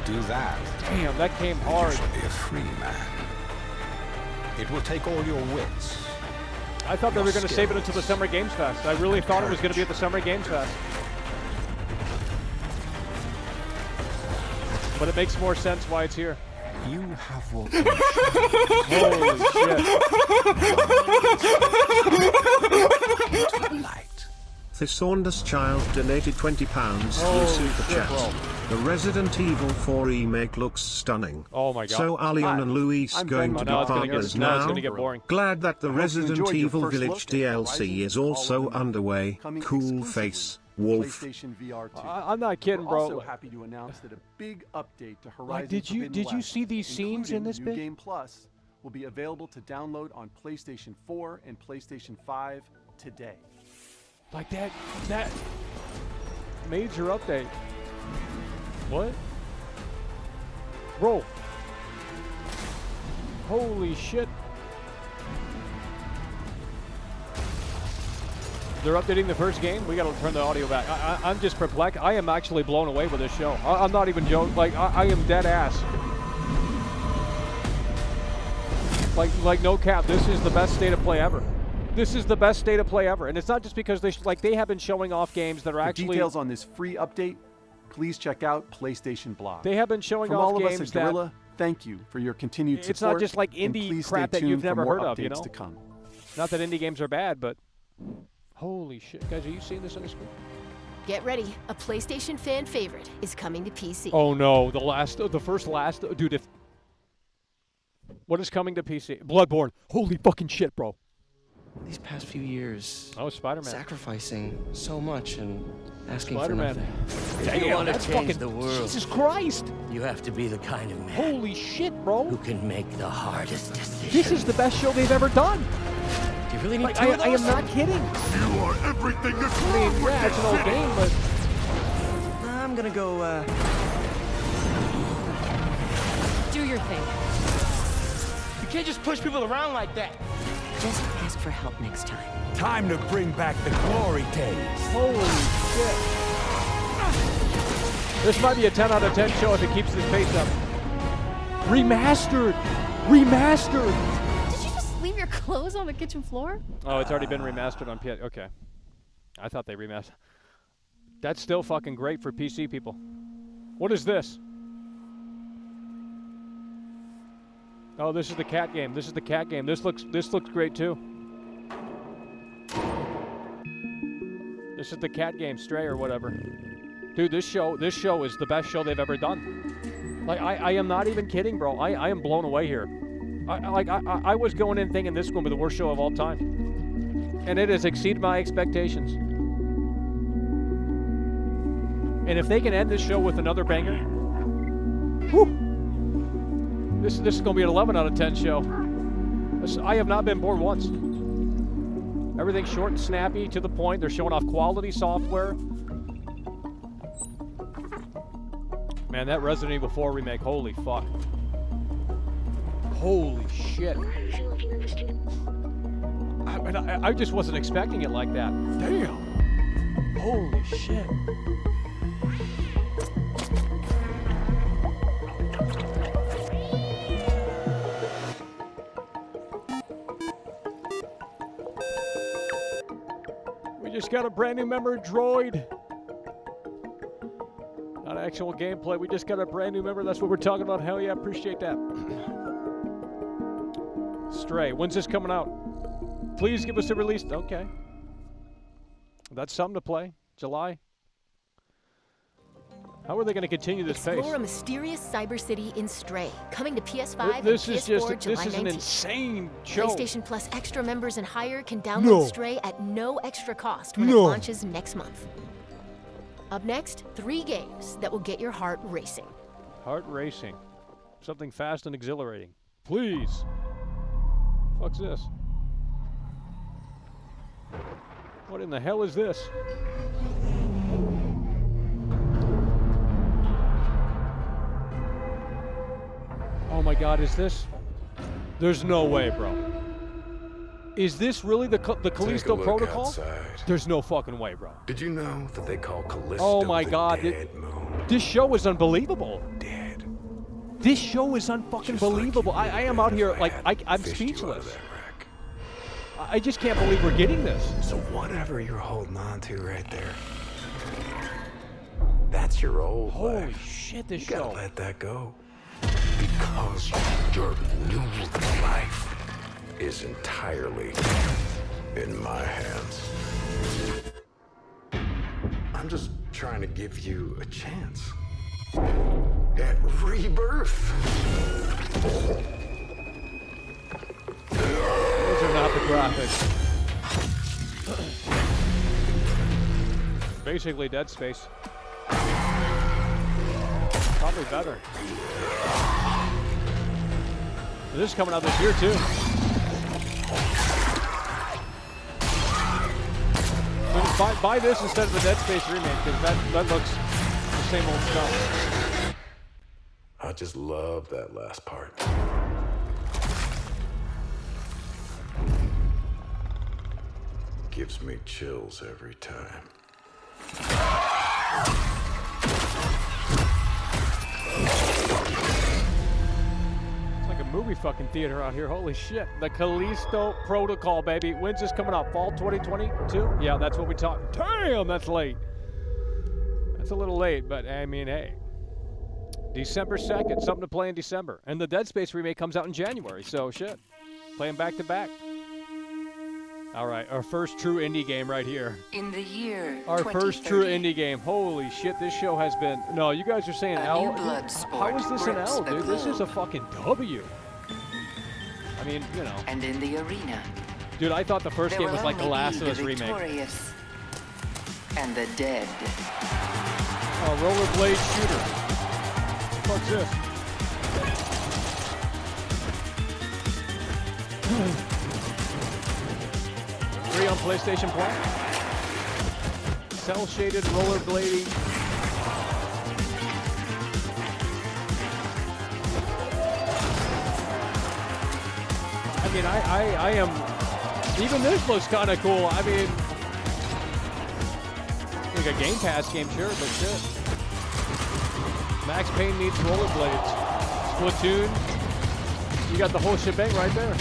Do that. Damn, that came hard. You shall be a free man. It will take all your wits. I thought they were gonna save it until the Summer Games Fest. I really thought it was gonna be at the Summer Games Fest. But it makes more sense why it's here. You have what Holy shit. light. The Saunders Child donated £20 through Super Chat. The Resident Evil 4 remake looks stunning. Oh my god. So Alion and Luis going to be partners now. It's gonna get boring. Glad that the Resident Evil Village DLC is also underway. Cool face, Wolf. PlayStation VR 2. I'm not kidding, bro. Also happy to announce that a big update to Horizon Like, did you West, see these scenes in this New bit? Game Plus will be available to download on PlayStation 4 and PlayStation 5 today. Like that major update. What? Bro. Holy shit. They're updating the first game? We gotta turn the audio back. I'm just perplexed. I am actually blown away with this show. I'm not even joking. Like, I am dead ass. Like no cap, this is the best state of play ever. This is the best state of play ever, and it's not just because they have been showing off games that are actually. For details on this free update, please check out PlayStation Blog. They have been showing From off all games of us at Gorilla, thank you for your continued support. It's not just like indie crap that you've never heard of, you know. To come. Not that indie games are bad, but holy shit, guys, are you seeing this on the screen? Get ready. A PlayStation fan favorite is coming to PC. Oh no, dude. If what is coming to PC? Bloodborne. Holy fucking shit, bro. These past few years, Spider-Man. Sacrificing so much and asking Spider-Man. for nothing. Damn, If you want to that's change fucking the world, Jesus Christ. you have to be the kind of man Holy shit, bro. who can make the hardest decisions. This is the best show they've ever done. Do you really need Like, two of I those? am not kidding. You are everything that's I mean, yeah, it's an old game, but I'm gonna go, Do your thing. You can't just push people around like that. Just ask for help next time. time to bring back the glory days. holy shit. This might be a 10 out of 10 show if it keeps this pace up. Remastered. Did you just leave your clothes on the kitchen floor? Oh, it's already been remastered on PS. Okay. I thought they remastered. That's still fucking great for PC people. What is this? Oh, this is the cat game. This looks great too. This is the cat game, Stray or whatever. Dude, this show is the best show they've ever done. Like, I am not even kidding, bro. I am blown away here. I was going in thinking this is going to be the worst show of all time. And it has exceeded my expectations. And if they can end this show with another banger, whew, this is going to be an 11 out of 10 show. I have not been bored once. Everything's short and snappy, to the point. They're showing off quality software. Man, that Resident Evil 4 remake, holy fuck. Holy shit. I just wasn't expecting it like that. Damn. Holy shit. We just got a brand new member droid. Not actual gameplay. We just got a brand new member. That's what we're talking about. Hell yeah, appreciate that. Stray. When's this coming out? Please give us a release. Okay. That's something to play. July. How are they going to continue this pace? Explore a mysterious cyber city in Stray, coming to PS5 and This PS4 is just, July this is an 19th. insane show. PlayStation Plus Extra members and higher can download No. Stray at no extra cost when it No. launches next month. Up next, 3 games that will get your heart racing. Heart racing. Something fast and exhilarating. Please. Fuck's this? What in the hell is this? Oh my god, is this? There's no way, bro. Is this really the Callisto Protocol? Outside. There's no fucking way, bro. Did you know that they call Callisto Oh my the god, dead moon? this show is unbelievable. Dead. This show is unfucking believable. I am out here like I'm Fished you out of speechless. that wreck. I just can't believe we're getting this. So whatever you're holding on to right there, that's your old Holy life. shit, this You gotta show. let that go. Because your new life is entirely in my hands. I'm just trying to give you a chance at rebirth. Those are not the graphics. Basically Dead Space. Probably better. This is coming out this year too. So buy this instead of the Dead Space remake, because that looks the same old stuff. I just love that last part. Gives me chills every time. It's like a movie fucking theater out here. Holy shit. The Callisto Protocol, baby. When's this coming out? Fall 2022? Yeah, that's what we talked. Damn, that's late. That's a little late, but I mean, hey. December 2nd, something to play in December. And the Dead Space remake comes out in January, so shit. Playing back to back. All right, our first true indie game right here. In the year Our first true indie game. Holy shit, this show has been... No, you guys are saying L? How is this an L, dude? This is a fucking W. I mean, you know. And in the arena. Dude, I thought the first game was like the Last of Us remake. And the dead. Oh, rollerblade shooter. What's this? Free on PlayStation Plus. Cell-shaded rollerblading. I mean, I am... Even this looks kind of cool. I mean... Like a Game Pass game, sure, but shit. Max Payne meets rollerblades. Splatoon. You got the whole shebang right there.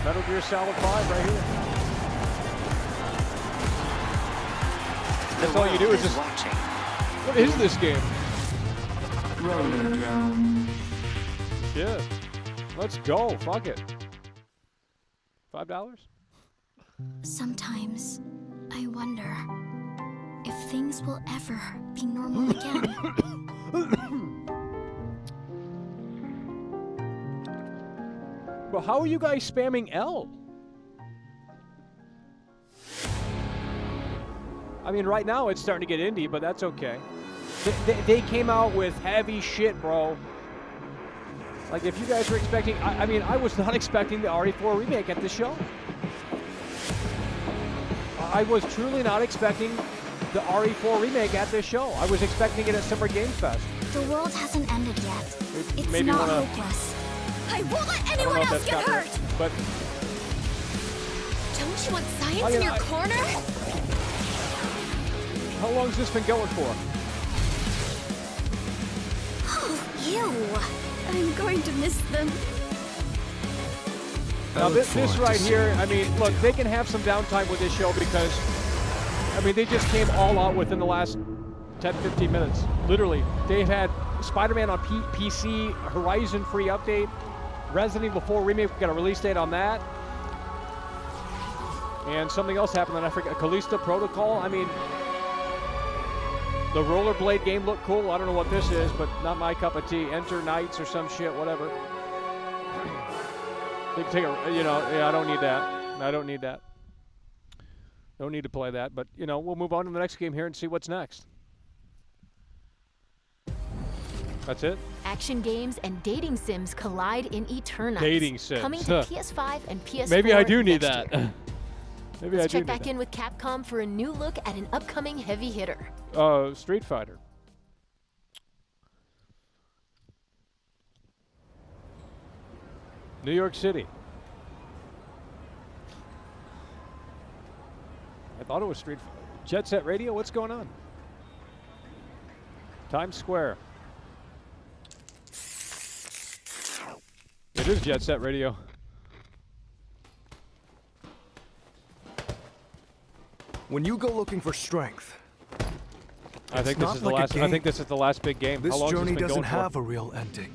Metal Gear Solid 5 right here. That's all you do is just... Watching. What is this game? Rollerdrome. Shit. Let's go. Fuck it. $5? Sometimes I wonder if things will ever be normal again. But how are you guys spamming L? I mean, right now it's starting to get indie, but that's okay. They came out with heavy shit, bro. Like, if you guys were expecting... I mean, I was not expecting the RE4 remake at the show. I was truly not expecting the RE4 remake at this show. I was expecting it at Summer Game Fest. The world hasn't ended yet. It's maybe not hopeless. I won't let anyone else get hurt! But don't you want science in your corner? How long has this been going for? Oh, ew. I'm going to miss them. Now this right here, I mean, look, they can have some downtime with this show because, I mean, they just came all out within the last 10, 15 minutes. Literally. They've had Spider-Man on PC, Horizon free update, Resident Evil 4 remake, we got a release date on that. And something else happened that I forgot, Callisto Protocol. I mean, the rollerblade game looked cool. I don't know what this is, but not my cup of tea. Enter Knights or some shit, whatever. They can take a, you know, yeah, I don't need that. I don't need that. Don't need to play that, but, you know, we'll move on to the next game here and see what's next. That's it? Action games and dating sims collide in Eternites. Dating sims. Coming to PS5 and PS4 Maybe I do need next that. year. Maybe Let's I do check need back that. in with Capcom for a new look at an upcoming heavy hitter. Street Fighter. New York City. I thought it was Street Fighter. Jet Set Radio, what's going on? Times Square. It is Jet Set Radio. When you go looking for strength, I think this is the last. I think this is the last big game. This How long journey has this been doesn't going have for? a real ending.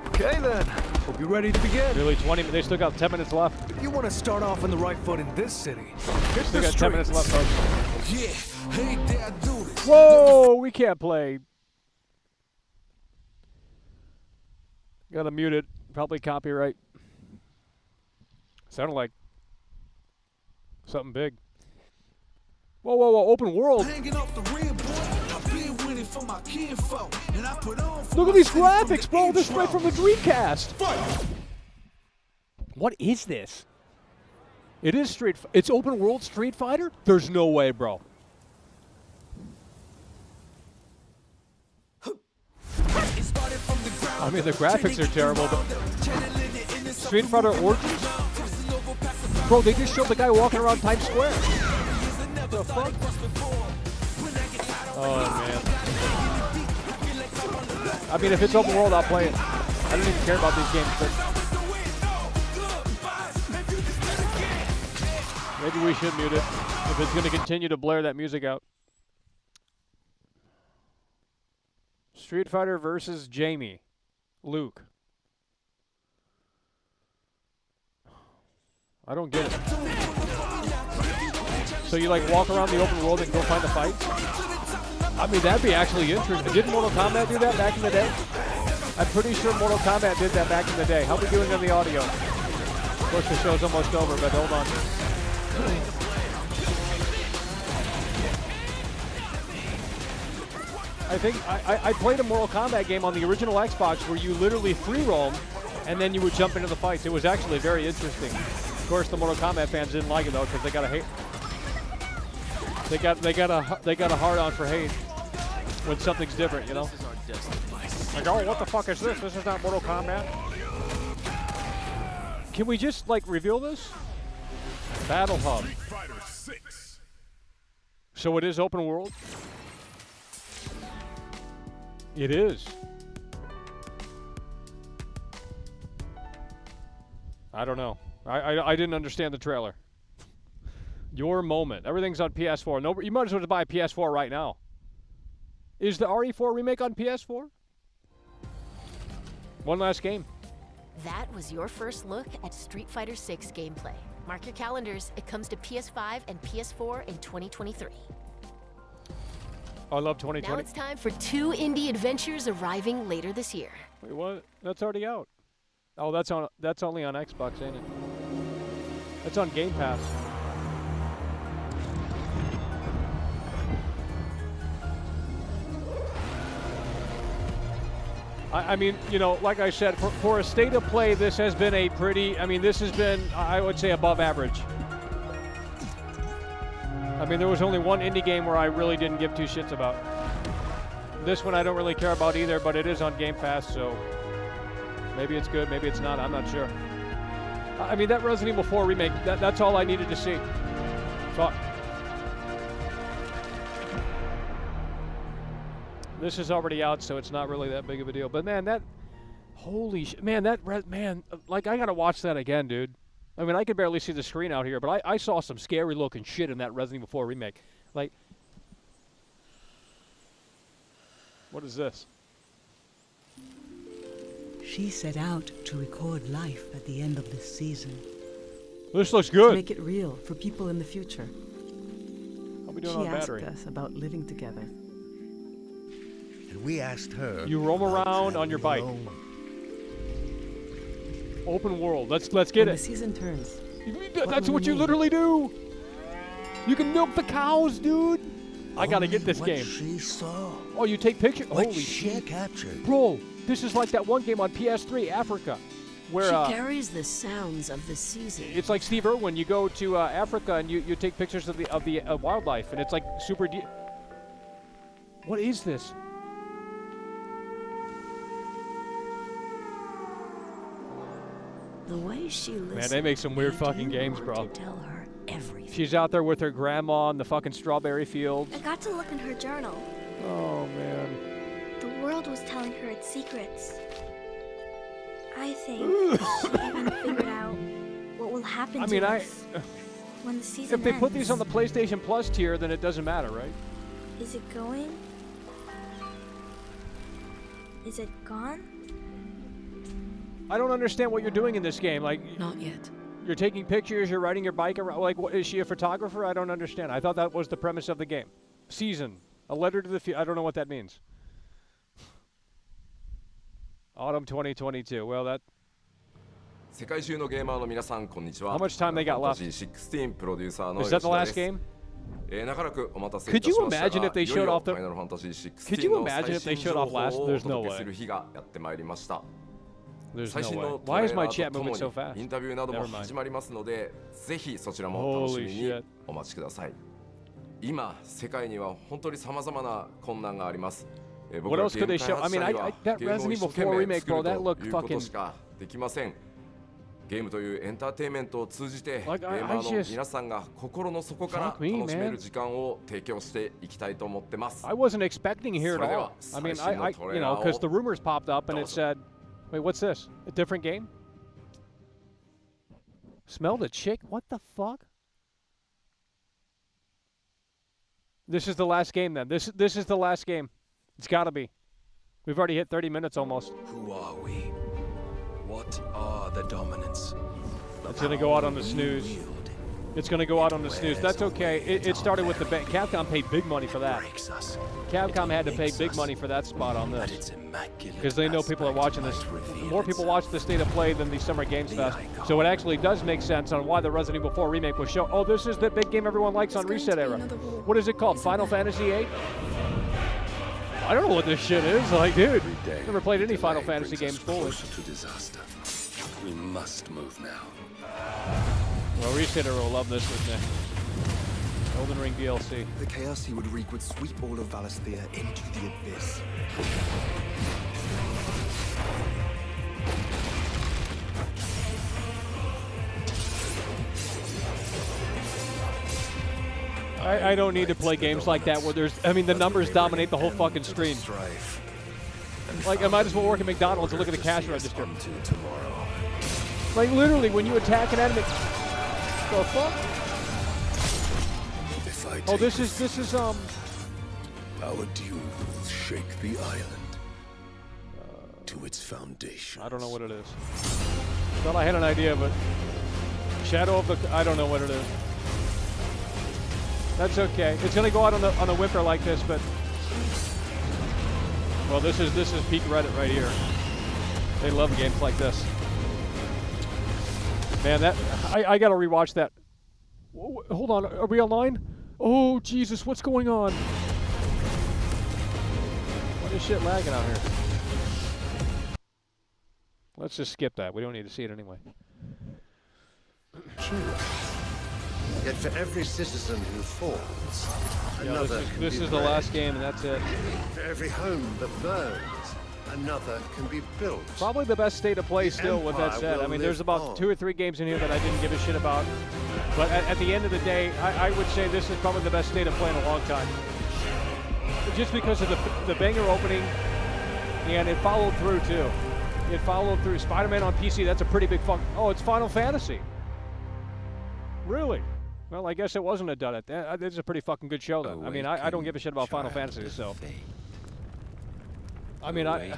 Okay then. Hope you're ready to begin. Really, 20. They still got 10 minutes left. If you want to start off on the right foot in this city, hit Still the got 10 minutes left, streets. folks. Yeah, hey, dare I do this? Whoa, we can't play. Gotta mute it. Probably copyright. Sounded like something big. Whoa, whoa, whoa! Open world. Look at these graphics, bro. This is right from the Dreamcast. What is this? It is It's open world Street Fighter? There's no way, bro. I mean, the graphics are terrible, but Street Fighter Origins? Bro, they just showed the guy walking around Times Square. What the fuck? Oh, man. I mean, if it's open world, I'll play it. I don't even care about these games, but maybe we should mute it if it's going to continue to blare that music out. Street Fighter versus Jamie. Luke. I don't get it. So you like walk around the open world and go find the fight? I mean, that'd be actually interesting. Didn't Mortal Kombat do that back in the day? I'm pretty sure Mortal Kombat did that back in the day. How are we doing on the audio? Of course, the show's almost over, but hold on. I think I played a Mortal Kombat game on the original Xbox where you literally free roam and then you would jump into the fights. It was actually very interesting. Of course, the Mortal Kombat fans didn't like it though because they got a hate. They got a hard on for hate when something's different, you know. Like, oh, what the fuck is this? This is not Mortal Kombat. Can we just like reveal this? Battle Hub. So it is open world. It is. I don't know. I didn't understand the trailer. Your moment. Everything's on PS4. No, you might as well buy a PS4 right now. Is the RE4 remake on PS4? One last game. That was your first look at Street Fighter 6 gameplay. Mark your calendars. It comes to PS5 and PS4 in 2023. I love 2020. Now it's time for 2 indie adventures arriving later this year. Wait, what? That's already out. Oh, that's only on Xbox, ain't it? That's on Game Pass. I mean, you know, like I said, for a state of play, this has been a pretty, I mean, this has been, I would say, above average. I mean, there was only one indie game where I really didn't give two shits about. This one I don't really care about either, but it is on Game Pass, so maybe it's good, maybe it's not, I'm not sure. I mean, that Resident Evil 4 remake, that's all I needed to see. So, this is already out, so it's not really that big of a deal. But man, that, holy shit, man, like I gotta watch that again, dude. I mean, I could barely see the screen out here, but I saw some scary looking shit in that Resident Evil 4 remake. Like, what is this? She set out to record life at the end of this season. This looks good. To make it real for people in the future. How we doing on battery? She asked us about living together. And we asked her. You roam around on your bike. Open world. Let's get when it. The season turns. That's what you literally do. You can milk the cows, dude. I gotta get this game. She saw. Oh, you take pictures? What Holy she shit. captured. Bro, this is like that one game on PS3, Africa, where She carries the sounds of the season. it's like Steve Irwin. You go to Africa and you take pictures of the wildlife, and it's like super deep. What is this? The way she listens. Man, they make some weird fucking games, bro. To tell her everything. She's out there with her grandma in the fucking strawberry fields. I got to look in her journal. Oh, man. The world was telling her its secrets. I think she even figured out what will happen to us. when the season If they put ends. these on the PlayStation Plus tier, then it doesn't matter, right? Is it going? Is it gone? I don't understand what you're doing in this game. Like, not yet. You're taking pictures. You're riding your bike around. Like, what, is she a photographer? I don't understand. I thought that was the premise of the game. Season, a letter to the future. I don't know what that means. Autumn 2022. Well, that. 世界中のゲーマーの皆さんこんにちは。 How much time they got left? Fantasy 16プロデューサーの Is that the 吉田 last です。game? 長らくお待たせい Could たし you ました imagine が、 if they いよ showed いよ off the? Final Fantasy 16 Could you の imagine 最 if they 新 showed 情 off 報 last? をお There's no 届け way. する日がやってまいりました。 There's 最 no 新 way. のト Why レ is ー my ラー chat とと moving も so fast? にインタビューなども Never mind. 始まりますので、ぜひそちらも楽しみ Holy に shit. お待ちください。今世界には本当に様々な困難があります。僕 What ら else ゲー could they ム開 show? I 発 mean, 者には that ゲームを Resident 一生 Evil 懸 4 命 remake, 作る bro, that と looked いうこと fucking. しかできません。ゲームというエンターテインメントを通じて、 Like, ゲ I ーマーの just- 皆さんが心の底から Fuck me, 楽しめ man. る時間を提供していきたいと思ってます I wasn't expecting here at それで all. は I mean, 最新の I トレ you ーラ know, ー because を the rumors popped up and it said, wait, what's this? A different game? Smelled a chick? What the fuck? This is the last game then. This is the last game. It's got to be. We've already hit 30 minutes almost. Who are we? What are the dominants? It's going to go out on the snooze. It's going to go out on the snooze. That's okay. It started with the Capcom paid big money for that. Capcom had to pay big money for that spot on this. Because they know people are watching this. More people watch the State of Play than the Summer Games Fest. So it actually does make sense on why the Resident Evil 4 remake was shown. Oh, this is the big game everyone likes on Reset Era. What is it called? Final Fantasy VIII? I don't know what this shit is. Like, dude, never played any Final Fantasy games fully. To disaster. We must move now. Well, Reset Era will love this with me. Elden Ring DLC. The chaos he would wreak would sweep all of Valisthea into the abyss. I don't need to play games like that where there's, I mean, the numbers dominate the whole fucking screen. Like, I might as well work at McDonald's and look at the cash register. Like, literally, when you attack an enemy. The fuck? Oh, this is, Our duel will shake the island to its foundation. I don't know what it is. Thought I had an idea, but Shadow of the, I don't know what it is. That's okay. It's gonna go out on a whimper like this, but well, this is peak Reddit right here. They love games like this. Man, that I gotta rewatch that. Hold on, are we online? Oh Jesus, what's going on? What is shit lagging out here? Let's just skip that. We don't need to see it anyway. Yet for every citizen who falls, another can this be is the bred. last game, and that's it. For every home that burns, another can be built. Probably the best state of play still, with that Empire said. I will mean, there's live about on. 2 or 3 games in here that I didn't give a shit about. But at the end of the day, I would say this is probably the best state of play in a long time. Just because of the banger opening, and it followed through, too. It followed through. Spider-Man on PC, that's a pretty big fuck. Oh, it's Final Fantasy. Really? Well, I guess it wasn't a dud. It's a pretty fucking good show, then. I mean, I don't give a shit about Final Fantasy, so. I mean, looks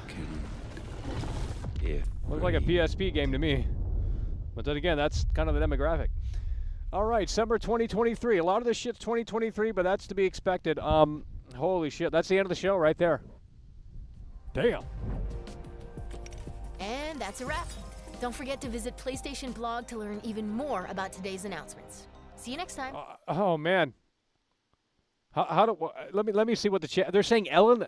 like a PSP game to me. But then again, that's kind of the demographic. All right, December 2023. A lot of this shit's 2023, but that's to be expected. Holy shit, that's the end of the show right there. Damn. And that's a wrap. Don't forget to visit PlayStation Blog to learn even more about today's announcements. See you next time. Oh man. How do let me see what the chat. They're saying Ellen.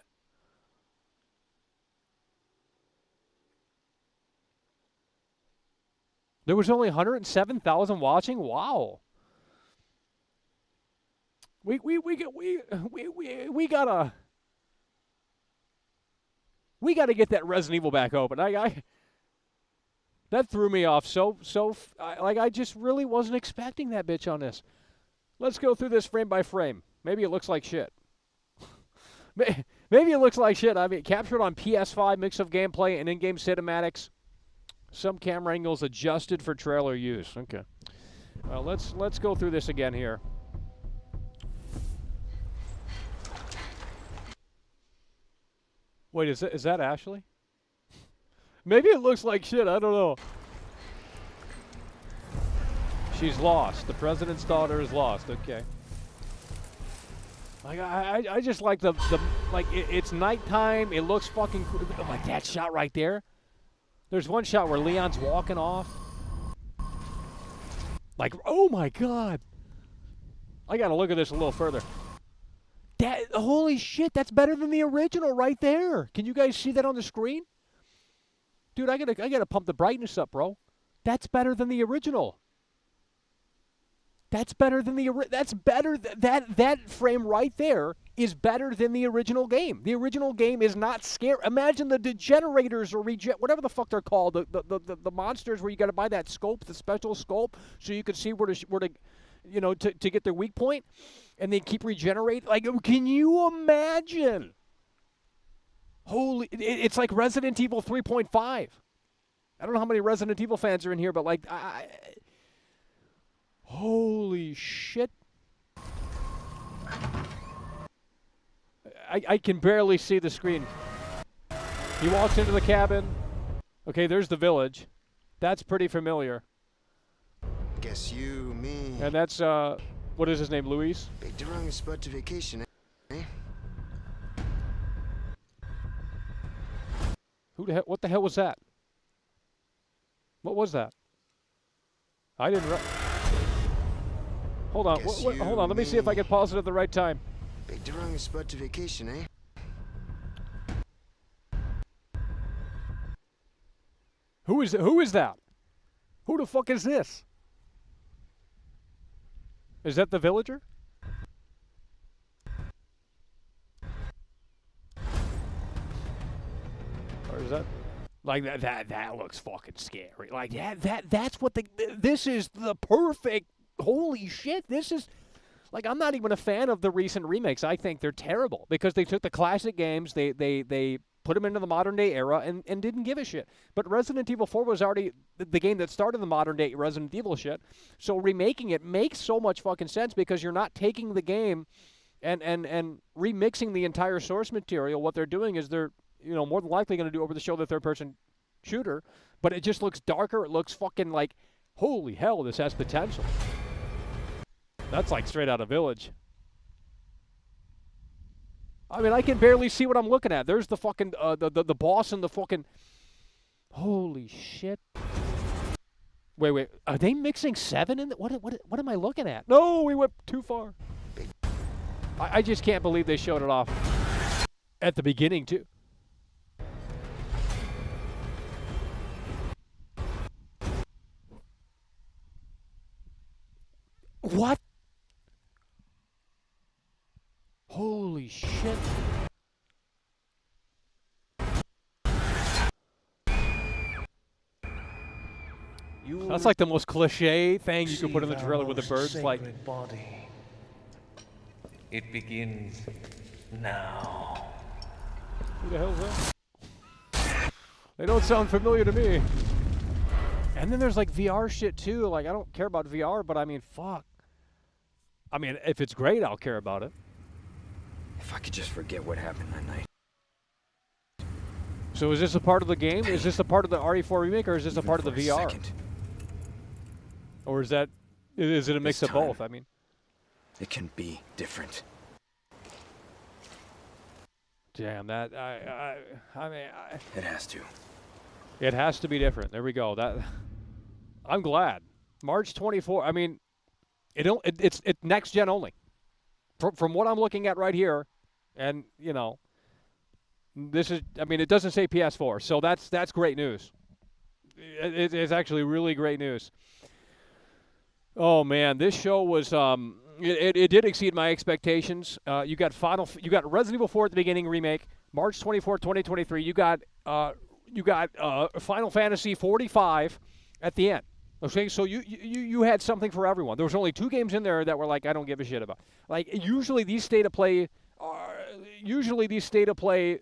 There was only 107,000 watching. Wow. We gotta get that Resident Evil back open. That threw me off I just really wasn't expecting that bitch on this. Let's go through this frame by frame. Maybe it looks like shit. Maybe it looks like shit. I mean, captured on PS5, mix of gameplay and in-game cinematics. Some camera angles adjusted for trailer use. Okay. Well, let's go through this again here. Wait, is that Ashley? Maybe it looks like shit. I don't know. She's lost. The president's daughter is lost. Okay. Like I just like the like it's nighttime. It looks fucking cool. Like that shot right there. There's one shot where Leon's walking off. Like, oh my god. I gotta look at this a little further. That holy shit, that's better than the original right there. Can you guys see that on the screen? Dude, I gotta pump the brightness up, bro. That's better than the original. That's better than that frame right there is better than the original game. The original game is not scary. Imagine the degenerators or whatever the fuck they're called, the monsters where you got to buy that scope, the special scope, so you can see where to you know, to get their weak point, and they keep regenerating. Like, can you imagine? Holy, it's like Resident Evil 3.5. I don't know how many Resident Evil fans are in here, but like, holy shit. I can barely see the screen. He walks into the cabin. Okay, there's the village. That's pretty familiar. Guess you, me. And that's, what is his name, Luis? Picked the wrong spot to vacation, eh? What the hell was that? What was that? I didn't... Hold on, hold on. Let me see if I can pause it at the right time. Picked the wrong spot to vacation, eh? Who is that? Who the fuck is this? Is that the villager? Or is that like that looks fucking scary. Like that's what this is the perfect. Holy shit, this is like, I'm not even a fan of the recent remakes. I think they're terrible because they took the classic games, they put them into the modern day era and didn't give a shit. But Resident Evil 4 was already the game that started the modern day Resident Evil shit. So remaking it makes so much fucking sense because you're not taking the game and remixing the entire source material. What they're doing is they're, you know, more than likely going to do over the shoulder third person shooter, but it just looks darker. It looks fucking like, holy hell, this has potential. That's like straight out of Village. I mean, I can barely see what I'm looking at. There's the fucking, the boss and the fucking... Holy shit. Wait. Are they mixing 7 in the... What am I looking at? No, we went too far. I just can't believe they showed it off at the beginning, too. What? Holy shit. That's like the most cliche thing you can put in the trailer with the birds. Like, body. It begins now. Who the hell's that? They don't sound familiar to me. And then there's like VR shit too. Like, I don't care about VR, but I mean, fuck. I mean, if it's great, I'll care about it. If I could just forget what happened that night. So is this a part of the game? Is this a part of the RE4 remake, or is this a part of the VR? Or is it a mix of both? I mean, it can be different. Damn, that I mean, it has to. It has to be different. There we go. That I'm glad. March 24. I mean, it's next gen only. From what I'm looking at right here, and you know, this is. I mean, it doesn't say PS4, so that's great news. It's actually really great news. Oh man, this show was it did exceed my expectations. You got Resident Evil 4 at the beginning remake, March 24, 2023. You got Final Fantasy 45 at the end. Okay, so you had something for everyone. There was only 2 games in there that were like, I don't give a shit about. Like, usually these state of play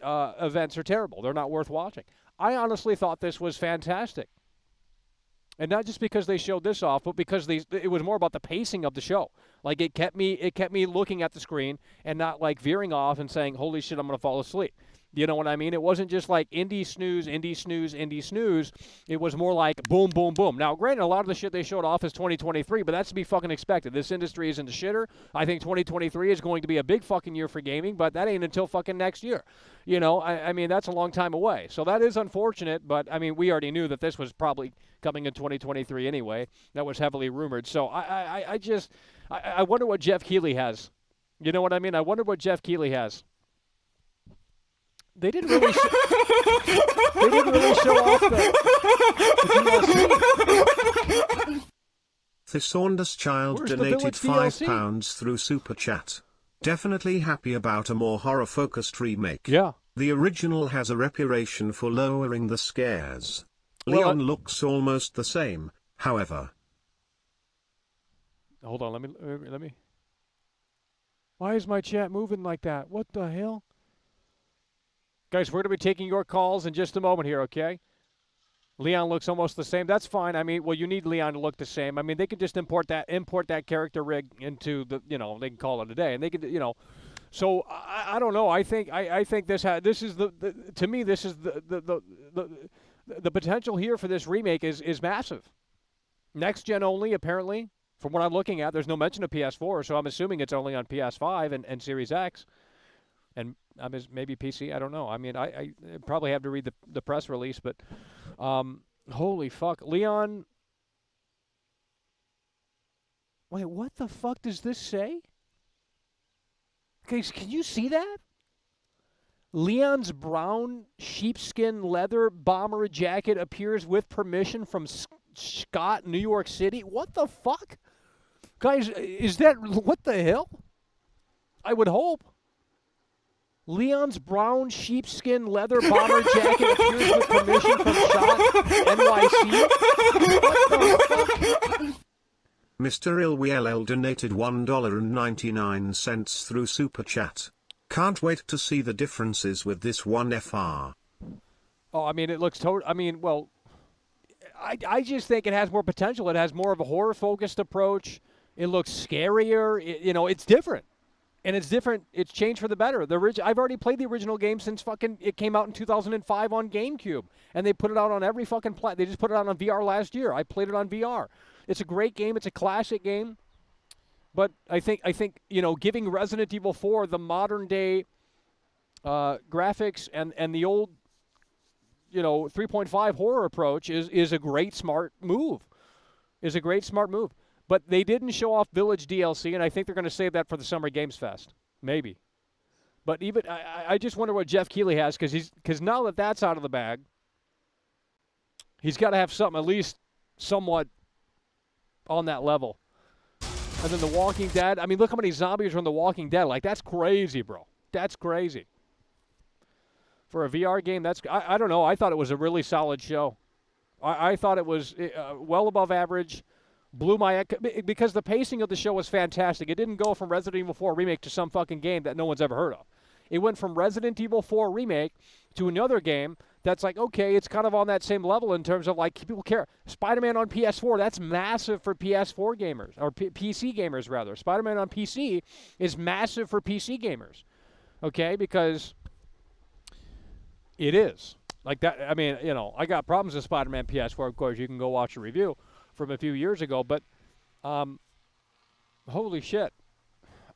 events are terrible. They're not worth watching. I honestly thought this was fantastic. And not just because they showed this off, but because it was more about the pacing of the show. Like it kept me looking at the screen and not like veering off and saying, "Holy shit, I'm gonna fall asleep." You know what I mean? It wasn't just like indie snooze, indie snooze, indie snooze. It was more like boom, boom, boom. Now, granted, a lot of the shit they showed off is 2023, but that's to be fucking expected. This industry is in the shitter. I think 2023 is going to be a big fucking year for gaming, but that ain't until fucking next year. You know, I mean, that's a long time away. So that is unfortunate, but I mean, we already knew that this was probably coming in 2023 anyway. That was heavily rumored. So I wonder what Jeff Keighley has. You know what I mean? I wonder what Jeff Keighley has. They didn't really show off the DLC. The Saunders Child Where's the donated Village DLC? £5 through Super Chat. Definitely happy about a more horror-focused remake. Yeah. The original has a reputation for lowering the scares. Well, Leon looks almost the same, however. Hold on, let me. Why is my chat moving like that? What the hell? Guys, we're going to be taking your calls in just a moment here, okay? Leon looks almost the same. That's fine. I mean, well, you need Leon to look the same. I mean, they can just import that character rig into the, you know, they can call it a day, and they can, you know. So I don't know. I think this is to me this is the potential here for this remake is massive. Next gen only, apparently, from what I'm looking at. There's no mention of PS4, so I'm assuming it's only on PS5 and Series X. And maybe PC, I don't know. I mean, I probably have to read the press release, but holy fuck. Leon, wait, what the fuck does this say? Okay, can you see that? Leon's brown sheepskin leather bomber jacket appears with permission from Scott, New York City. What the fuck? Guys, is that, what the hell? I would hope. Leon's brown sheepskin leather bomber jacket appears with permission from Shot NYC. What the fuck? Mr. Ilwill donated $1.99 through Super Chat. Can't wait to see the differences with this one FR. Oh, I mean, it looks total. I mean, well, I just think it has more potential. It has more of a horror-focused approach. It looks scarier. You know, it's different. And it's different. It's changed for the better. I've already played the original game since fucking it came out in 2005 on GameCube, and they put it out on every fucking they just put it out on VR last year. I played it on VR. It's a great game. It's a classic game. But I think you know, giving Resident Evil 4 the modern day graphics and the old, you know, 3.5 horror approach is a great smart move. Is a great smart move. But they didn't show off Village DLC, and I think they're going to save that for the Summer Games Fest. Maybe. But even I just wonder what Jeff Keighley has, because now that that's out of the bag, he's got to have something at least somewhat on that level. And then The Walking Dead. I mean, look how many zombies are in The Walking Dead. Like, that's crazy, bro. That's crazy. For a VR game, I don't know. I thought it was a really solid show. I thought it was well above average. Blew my, because the pacing of the show was fantastic. It didn't go from Resident Evil 4 Remake to some fucking game that no one's ever heard of. It went from Resident Evil 4 Remake to another game that's like, okay, it's kind of on that same level in terms of like people care. Spider-Man on PS4, that's massive for PS4 gamers, or PC gamers rather. Spider-Man on PC is massive for PC gamers, okay, because it is. Like that, I mean, you know, I got problems with Spider-Man PS4, of course. You can go watch a review from a few years ago, but holy shit.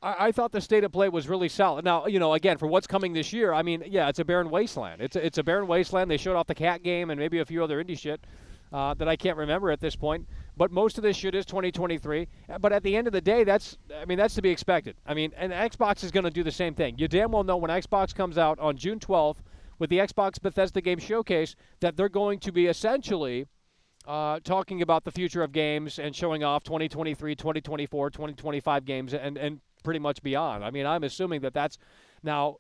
I thought the state of play was really solid. Now, you know, again, for what's coming this year, I mean, yeah, it's a barren wasteland. It's a barren wasteland. They showed off the Cat game and maybe a few other indie shit that I can't remember at this point. But most of this shit is 2023. But at the end of the day, that's to be expected. I mean, and Xbox is going to do the same thing. You damn well know when Xbox comes out on June 12th with the Xbox Bethesda Game Showcase that they're going to be essentially talking about the future of games and showing off 2023, 2024, 2025 games and pretty much beyond. I mean, I'm assuming that's now,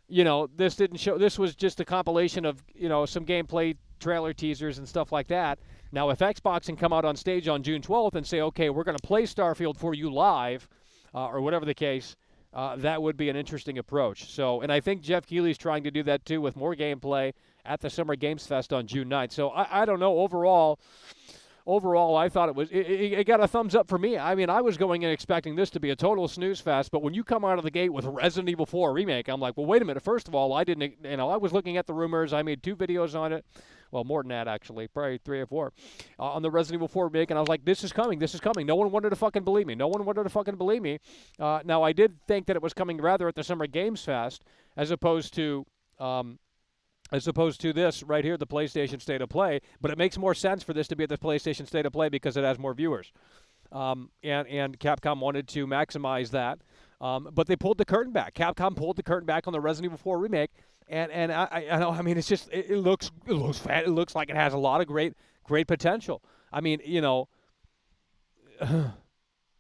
you know, this didn't show. This was just a compilation of, you know, some gameplay trailer teasers and stuff like that. Now, if Xbox can come out on stage on June 12th and say, okay, we're going to play Starfield for you live, or whatever the case, that would be an interesting approach. So, and I think Jeff Keighley's trying to do that too with more gameplay at the Summer Games Fest on June 9th. So I don't know. Overall, overall, I thought it got a thumbs up for me. I mean, I was going in expecting this to be a total snooze fest, but when you come out of the gate with Resident Evil 4 Remake, I'm like, well, wait a minute. First of all, I was looking at the rumors. I made 2 videos on it. Well, more than that, actually. Probably 3 or 4 on the Resident Evil 4 Remake, and I was like, this is coming. This is coming. No one wanted to fucking believe me. No one wanted to fucking believe me. Now, I did think that it was coming rather at the Summer Games Fest as opposed to this right here, the PlayStation State of Play. But it makes more sense for this to be at the PlayStation State of Play because it has more viewers. And Capcom wanted to maximize that. But they pulled the curtain back. Capcom pulled the curtain back on the Resident Evil 4 Remake. And I mean, it's just, it looks fat. It looks like it has a lot of great potential. I mean,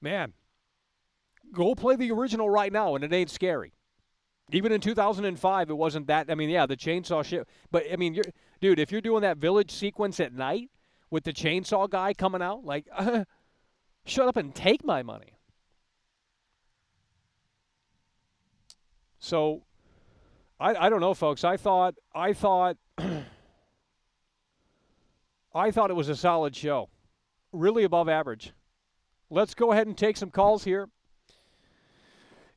man, go play the original right now, and it ain't scary. Even in 2005, it wasn't that. I mean, yeah, the chainsaw shit. But, I mean, dude, if you're doing that village sequence at night with the chainsaw guy coming out, like, shut up and take my money. So, I don't know, folks. I thought it was a solid show. Really above average. Let's go ahead and take some calls here.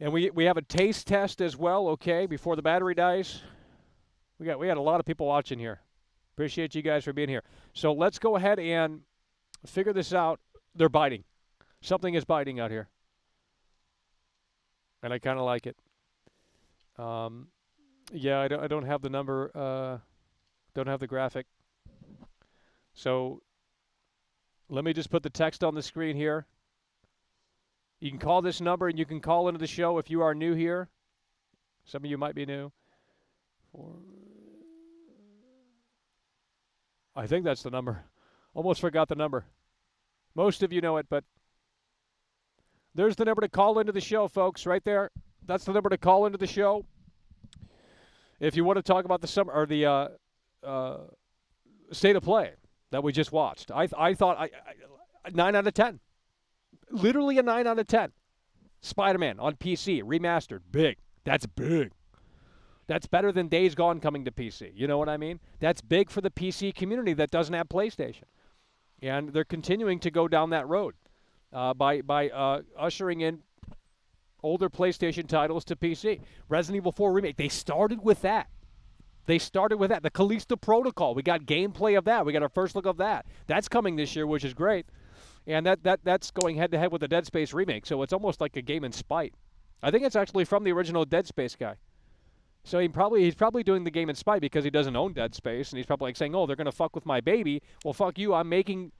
And we have a taste test as well, okay, before the battery dies. We had a lot of people watching here. Appreciate you guys for being here. So let's go ahead and figure this out. They're biting. Something is biting out here. And I kind of like it. Yeah, I don't have the number, don't have the graphic. So let me just put the text on the screen here. You can call this number, and you can call into the show if you are new here. Some of you might be new. I think that's the number. Almost forgot the number. Most of you know it, but there's the number to call into the show, folks, right there. That's the number to call into the show. If you want to talk about the summer or the State of Play that we just watched, I thought 9 out of 10. Literally a 9 out of 10. Spider-Man on PC, remastered, big. That's big. That's better than Days Gone coming to PC. You know what I mean? That's big for the PC community that doesn't have PlayStation. And they're continuing to go down that road by ushering in older PlayStation titles to PC. Resident Evil 4 Remake, they started with that. The Callisto Protocol, we got gameplay of that. We got our first look of that. That's coming this year, which is great. And that's going head-to-head with the Dead Space remake, so it's almost like a game in spite. I think it's actually from the original Dead Space guy. So he's probably doing the game in spite because he doesn't own Dead Space, and he's probably like saying, oh, they're going to fuck with my baby. Well, fuck you, I'm making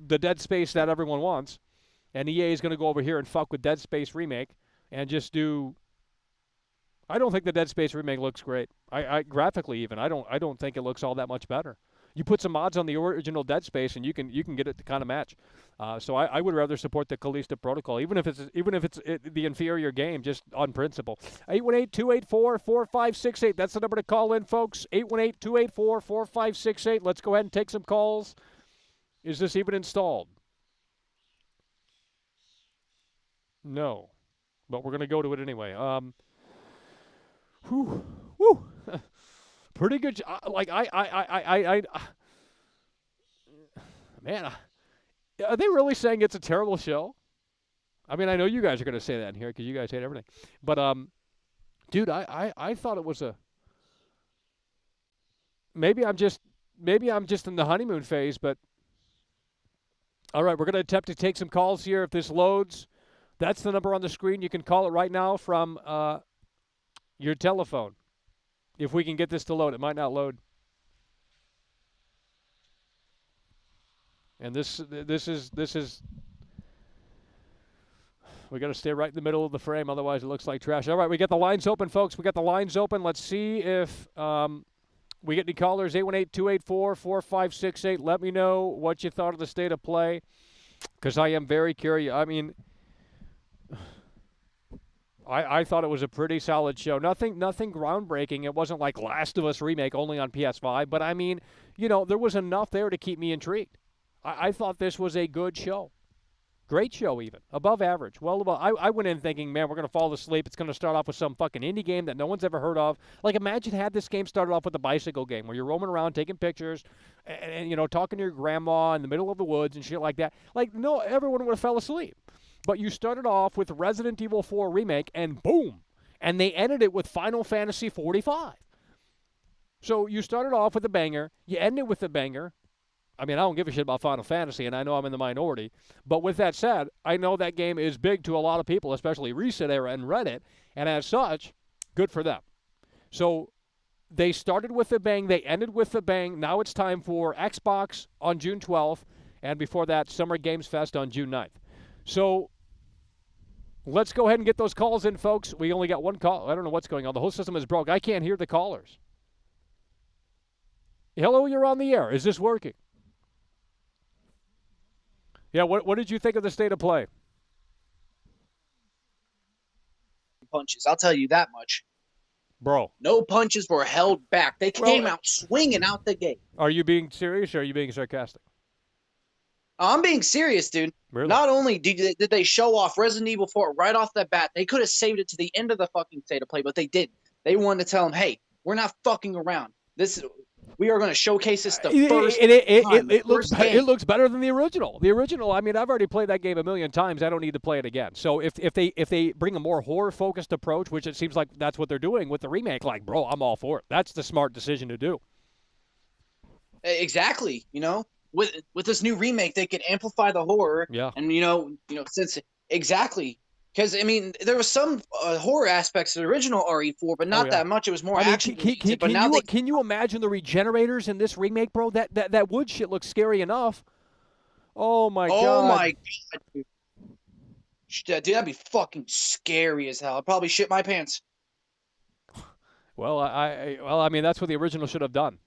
the Dead Space that everyone wants. And EA is going to go over here and fuck with Dead Space remake and just do... I don't think the Dead Space remake looks great. I graphically even, I don't think it looks all that much better. You put some mods on the original Dead Space, and you can get it to kind of match. So I would rather support the Callisto Protocol, even if it's the inferior game, just on principle. 818-284-4568. That's the number to call in, folks. 818-284-4568. Let's go ahead and take some calls. Is this even installed? No, but we're gonna go to it anyway. Whew. Pretty good. Man, are they really saying it's a terrible show? I mean, I know you guys are going to say that in here because you guys hate everything. But, dude, I thought it was a... Maybe I'm just in the honeymoon phase, but... All right, we're going to attempt to take some calls here if this loads. That's the number on the screen. You can call it right now from your telephone. If we can get this to load, it might not load. And this is we got to stay right in the middle of the frame, otherwise it looks like trash. All right, we got the lines open, folks. We got the lines open. Let's see if we get any callers. 818-284-4568. Let me know what you thought of the State of Play, because I am very curious. I mean, I thought it was a pretty solid show. Nothing groundbreaking. It wasn't like Last of Us Remake only on PS5. But, I mean, you know, there was enough there to keep me intrigued. I thought this was a good show. Great show, even. Above average. Well above. I went in thinking, man, we're going to fall asleep. It's going to start off with some fucking indie game that no one's ever heard of. Like, imagine had this game started off with a bicycle game where you're roaming around taking pictures and you know, talking to your grandma in the middle of the woods and shit like that. Like, no, everyone would have fell asleep. But you started off with Resident Evil 4 Remake, and boom. And they ended it with Final Fantasy 45. So you started off with a banger. You ended with a banger. I mean, I don't give a shit about Final Fantasy, and I know I'm in the minority. But with that said, I know that game is big to a lot of people, especially Reset Era and Reddit. And as such, good for them. So they started with a bang. They ended with a bang. Now it's time for Xbox on June 12th. And before that, Summer Games Fest on June 9th. So let's go ahead and get those calls in, folks. We only got one call. I don't know what's going on. The whole system is broke. I can't hear the callers. Hello, you're on the air. Is this working? Yeah, what did you think of the state of play? Punches, I'll tell you that much. Bro. No punches were held back. They came out swinging out the gate. Are you being serious or are you being sarcastic? I'm being serious, dude. Really? Not only did they show off Resident Evil 4 right off the bat, they could have saved it to the end of the fucking state of play, but they didn't. They wanted to tell them, hey, we're not fucking around. We are going to showcase this the first time. It looks better than the original. The original, I mean, I've already played that game a million times. I don't need to play it again. So if they bring a more horror-focused approach, which it seems like that's what they're doing with the remake, like, bro, I'm all for it. That's the smart decision to do. Exactly. You know, with this new remake, they could amplify the horror. Yeah. And since exactly. Because, I mean, there was some horror aspects to the original RE4, but not that much. It was more action. Can you imagine the regenerators in this remake, bro? That wood shit looks scary enough. Oh, my God. Oh, my God, dude. Dude, that'd be fucking scary as hell. I'd probably shit my pants. Well, I mean, that's what the original should have done.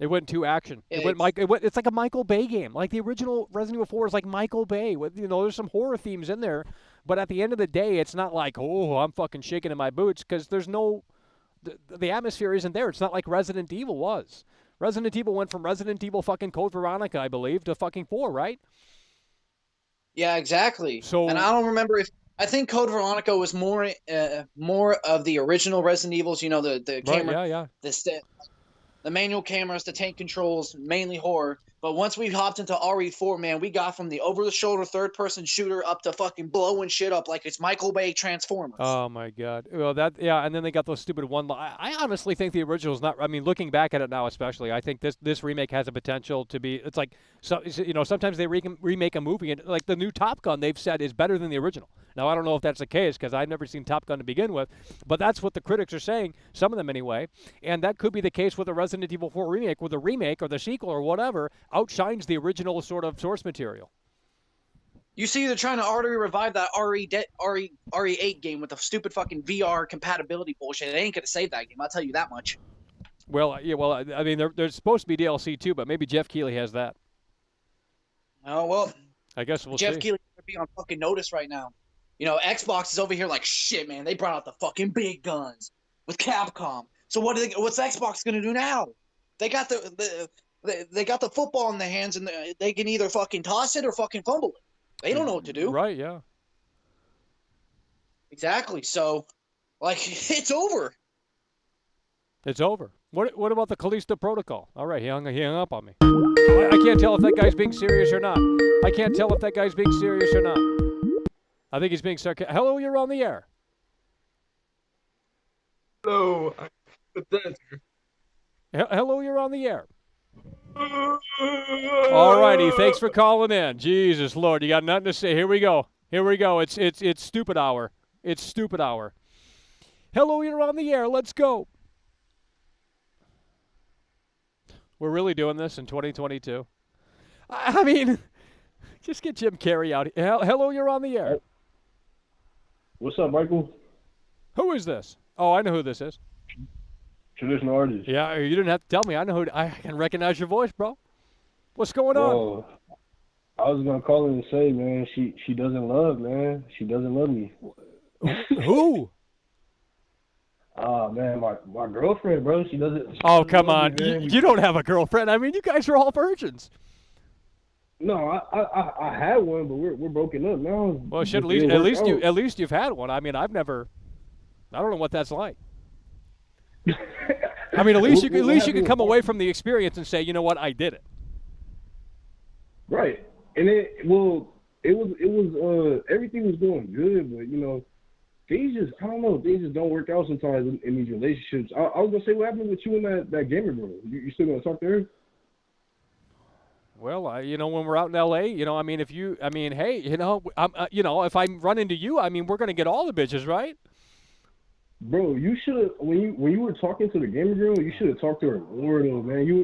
It went to action. It's like a Michael Bay game. Like the original Resident Evil 4 is like Michael Bay. There's some horror themes in there. But at the end of the day, it's not like, oh, I'm fucking shaking in my boots, because there's no – the atmosphere isn't there. It's not like Resident Evil was. Resident Evil went from Resident Evil fucking Code Veronica, I believe, to fucking 4, right? Yeah, exactly. So, and I don't remember if – I think Code Veronica was more of the original Resident Evils, you know, the camera. Right, yeah. The manual cameras, the tank controls, mainly horror. But once we hopped into RE4, man, we got from the over-the-shoulder third-person shooter up to fucking blowing shit up like it's Michael Bay Transformers. Oh, my God. Well, and then they got those stupid I honestly think the original's not – I mean, looking back at it now especially, I think this remake has a potential to be – it's like, sometimes they remake a movie, and like the new Top Gun, they've said, is better than the original. Now, I don't know if that's the case because I've never seen Top Gun to begin with, but that's what the critics are saying, some of them anyway, and that could be the case with a Resident Evil 4 remake, where the remake or the sequel or whatever outshines the original sort of source material. You see, they're trying to already revive that RE8 game with the stupid fucking VR compatibility bullshit. It ain't going to save that game, I'll tell you that much. Well, yeah, I mean, there's supposed to be DLC too, but maybe Jeff Keighley has that. Oh, well. I guess we'll see. Jeff Keighley could be on fucking notice right now. You know, Xbox is over here like, shit, man, they brought out the fucking big guns with Capcom. So what's Xbox going to do now? They got they got the football in their hands, and they can either fucking toss it or fucking fumble it. They don't know what to do. Right, yeah. Exactly. So, like, it's over. It's over. What about the Callisto Protocol? All right, he hung up on me. I can't tell if that guy's being serious or not. I can't tell if that guy's being serious or not. I think he's being sarcastic. Hello, you're on the air. Hello. Hello, you're on the air. All righty, thanks for calling in. Jesus Lord, you got nothing to say. Here we go. It's stupid hour. It's stupid hour. Hello, you're on the air. Let's go. We're really doing this in 2022. I mean, just get Jim Carrey out. Hello, you're on the air. What's up, Michael? Who is this? Oh, I know who this is. Traditional artist. Yeah, you didn't have to tell me. I know who. I can recognize your voice, bro. What's going on? I was gonna call her and say, man, she doesn't love, man. She doesn't love me. Who? Oh man, my girlfriend, bro. She doesn't. Oh come on, you don't have a girlfriend. I mean, you guys are all virgins. No, I had one, but we're broken up now. Well, shit, It at worked out. least you've had one. I mean, I don't know what that's like. I mean, at least you can come away from the experience and say, you know what, I did it. Right, and it was everything was going good, but you know, things just don't work out sometimes in these relationships. I was gonna say, what happened with you and that gamer girl? You still gonna talk to her? Well, you know, when we're out in L.A., you know, I mean, hey, you know, if I run into you, I mean, we're gonna get all the bitches, right? Bro, you should have when you were talking to the gamer girl, you should have talked to her more though, man. You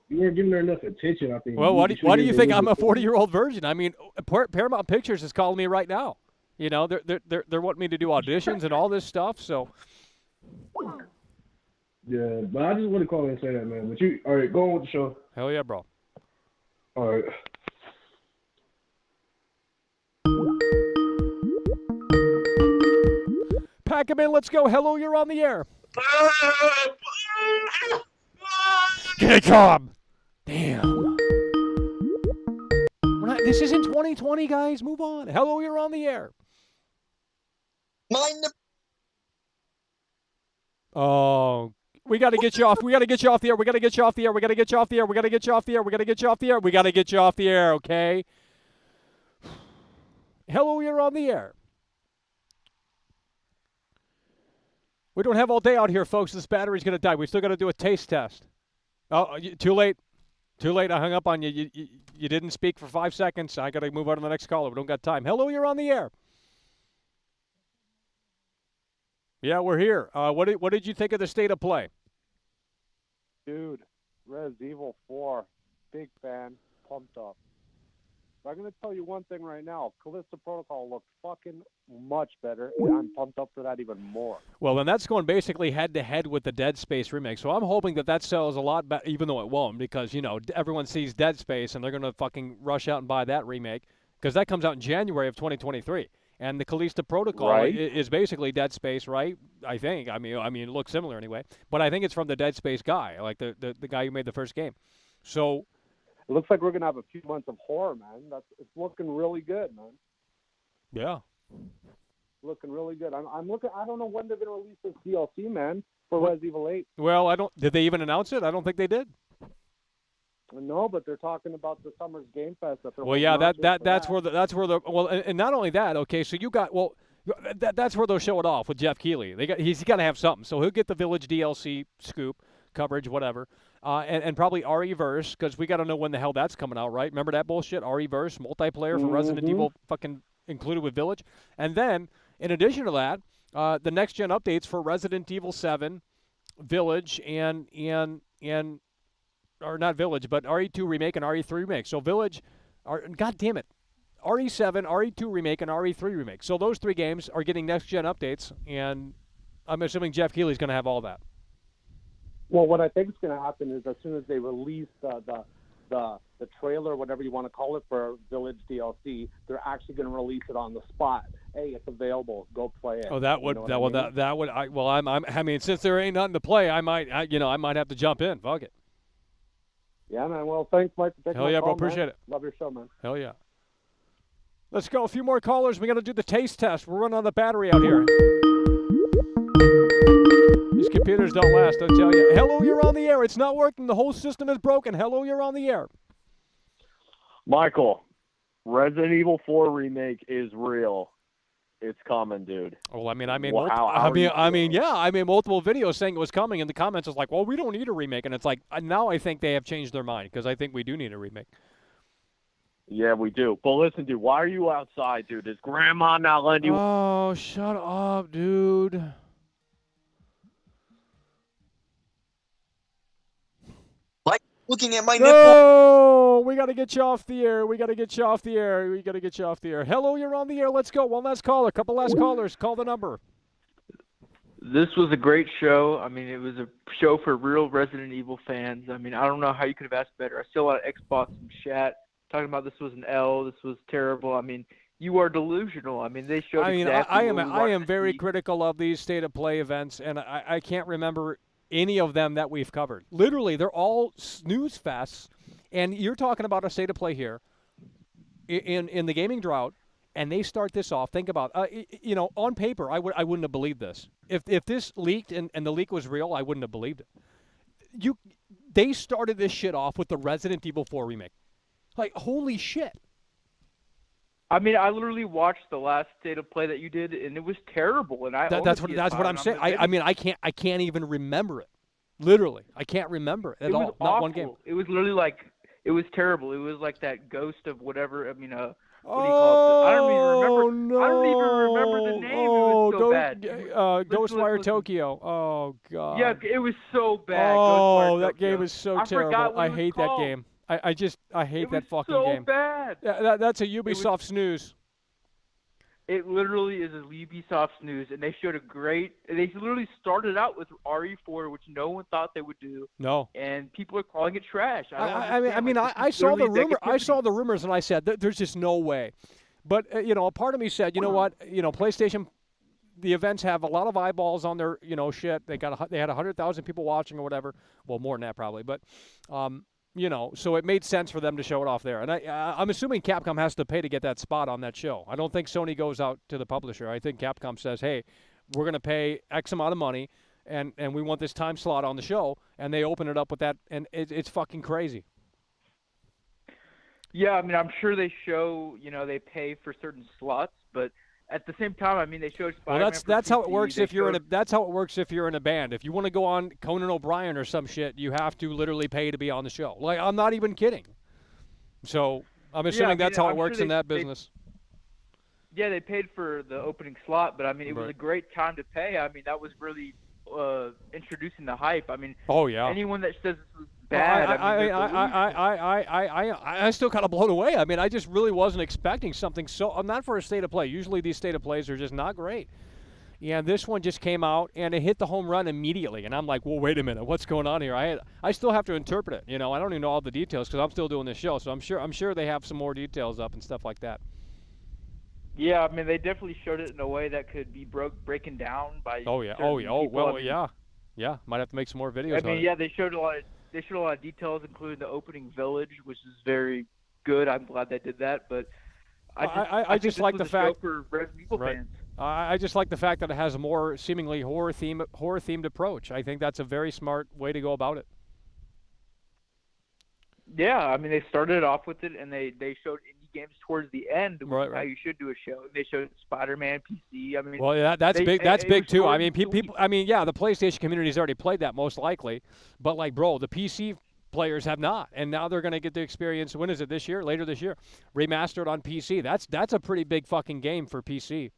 weren't giving her enough attention. I think. Well, why do you think I'm a 40-year-old virgin? I mean, Paramount Pictures is calling me right now. You know, they're wanting me to do auditions and all this stuff. So. Yeah, but I just want to call in and say that, man. But all right, go on with the show. Hell yeah, bro. All right. Pack him in. Let's go. Hello, you're on the air. Get calm. Damn. This isn't 2020, guys. Move on. Hello, you're on the air. Oh, we got to get you off. We got to get you off the air. We got to get you off the air. We got to get you off the air. We got to get you off the air. We got to get you off the air. We got to get you off the air, okay? Hello, you're on the air. We don't have all day out here, folks. This battery's going to die. We still got to do a taste test. Oh, too late. Too late. I hung up on you. You didn't speak for 5 seconds. I got to move on to the next caller. We don't got time. Hello, you're on the air. Yeah, we're here. What did you think of the state of play? Dude, Res Evil 4, big fan, pumped up. But I'm going to tell you one thing right now. Callisto Protocol looks fucking much better, and I'm pumped up for that even more. Well, then that's going basically head-to-head with the Dead Space remake. So I'm hoping that sells a lot better, even though it won't, because, you know, everyone sees Dead Space, and they're going to fucking rush out and buy that remake, because that comes out in January of 2023. And the Callisto Protocol is basically Dead Space, right? I think. I mean, it looks similar anyway. But I think it's from the Dead Space guy, like the guy who made the first game. So it looks like we're gonna have a few months of horror, man. It's looking really good, man. Yeah. Looking really good. I'm looking. I don't know when they're gonna release this DLC, man, for Res Evil 8. Well, Did they even announce it? I don't think they did. No, but they're talking about the summer's Game Fest. Well, yeah, that's where the well, and not only that. Okay, so you got that's where they'll show it off with Jeff Keighley. He's got to have something, so he'll get the Village DLC scoop coverage, whatever, and probably RE-verse, because we got to know when the hell that's coming out, right? Remember that bullshit, RE-verse multiplayer for Resident Evil, fucking included with Village, and then in addition to that, the next gen updates for Resident Evil 7, Village, and or not Village, but RE2 Remake and RE3 Remake. So Village, God damn it, RE7, RE2 Remake, and RE3 Remake. So those three games are getting next-gen updates, and I'm assuming Jeff Keighley's going to have all that. Well, what I think is going to happen is as soon as they release the trailer, whatever you want to call it, for Village DLC, they're actually going to release it on the spot. Hey, it's available. Go play it. Oh, that would I mean, since there ain't nothing to play, I might have to jump in. Fuck it. Yeah, man. Well, thanks, Mike, for taking Hell yeah, my call, bro. Appreciate man. it. Love your show, man. Hell yeah. Let's go. A few more callers. We got to do the taste test. We're running on the battery out here. These computers don't last, I tell you. Hello, you're on the air. It's not working. The whole system is broken. Hello, you're on the air. Michael, Resident Evil 4 remake is real. It's coming, dude. Well, I made multiple videos saying it was coming, and the comments was like, well, we don't need a remake. And it's like, now I think they have changed their mind, because I think we do need a remake. Yeah, we do. But listen, dude, why are you outside, dude? Is Grandma not letting you... Oh, shut up, dude. Like looking at my nipple. No, we got to get you off the air. We got to get you off the air. We got to get you off the air. Hello, you're on the air. Let's go. One last caller. Couple last callers. Call the number. This was a great show. I mean, it was a show for real Resident Evil fans. I mean, I don't know how you could have asked better. I see a lot of Xbox in chat talking about this was an L, this was terrible. I mean, you are delusional. I mean, they showed exactly I am very critical of these state of play events, and I can't remember any of them that we've covered. Literally, they're all snooze fests, And you're talking about a state of play here in the gaming drought, and they start this off. Think about, on paper, I wouldn't have believed this. If this leaked and the leak was real, I wouldn't have believed it. They started this shit off with the Resident Evil 4 remake. Like, holy shit. I mean, I literally watched the last state of play that you did, and it was terrible. And that's what I'm saying. I mean, I can't even remember it. Literally, I can't remember it at all. Not awful. One game. It was literally like, it was terrible. It was like that ghost of whatever. I mean, what do you call it? I don't even remember. No. I don't even remember the name. It was so bad. Ghostwire Tokyo. Oh god. Yeah, it was so bad. Oh, Ghostwire that Tokyo. game is so I terrible. forgot what I it was hate called. that game. I hate that fucking so game. Bad. Yeah, that's a Ubisoft snooze. It literally is a Ubisoft snooze, and they showed they literally started out with RE4, which no one thought they would do. No. And people are calling it trash. I saw the rumor. I saw the rumors, and I said, "There's just no way." But a part of me said, you know what? PlayStation, the events have a lot of eyeballs on their shit. They had 100,000 people watching or whatever. Well, more than that probably, but. So it made sense for them to show it off there. And I'm assuming Capcom has to pay to get that spot on that show. I don't think Sony goes out to the publisher. I think Capcom says, hey, we're going to pay X amount of money, and we want this time slot on the show, and they open it up with that, and it's fucking crazy. Yeah, I mean, I'm sure they show, they pay for certain slots, but at the same time, I mean, they showed Spider-Man. Well, that's how it works if you're that's how it works if you're in a band. If you want to go on Conan O'Brien or some shit, you have to literally pay to be on the show. Like, I'm not even kidding. So I'm assuming that's how it works in that business. They paid for the opening slot, but I mean, it was a great time to pay. I mean, that was really introducing the hype. I mean, anyone that says this was bad, I still kind of blown away. I mean, I just really wasn't expecting something so. Not for a state of play. Usually these state of plays are just not great. Yeah, this one just came out and it hit the home run immediately, and I'm like, well, wait a minute, what's going on here? I still have to interpret it. I don't even know all the details because I'm still doing this show, so I'm sure they have some more details up and stuff like that. Yeah, I mean, they definitely showed it in a way that could be breaking down by. Yeah. Might have to make some more videos. I mean, they showed a lot. They showed a lot of details, including the opening village, which is very good. I'm glad they did that, but I just like the fact for Resident Evil fans. I just like the fact that it has a more seemingly horror themed approach. I think that's a very smart way to go about it. Yeah, I mean, they started off with it, and they showed indie games towards the end, which is how you should do a show. They showed Spider-Man PC. I mean, well, yeah, that's big. That's big too. I mean, people. I mean, yeah, the PlayStation community's already played that most likely, but like, bro, the PC players have not, and now they're going to get the experience. When is it? This year? Later this year? Remastered on PC. That's a pretty big fucking game for PC.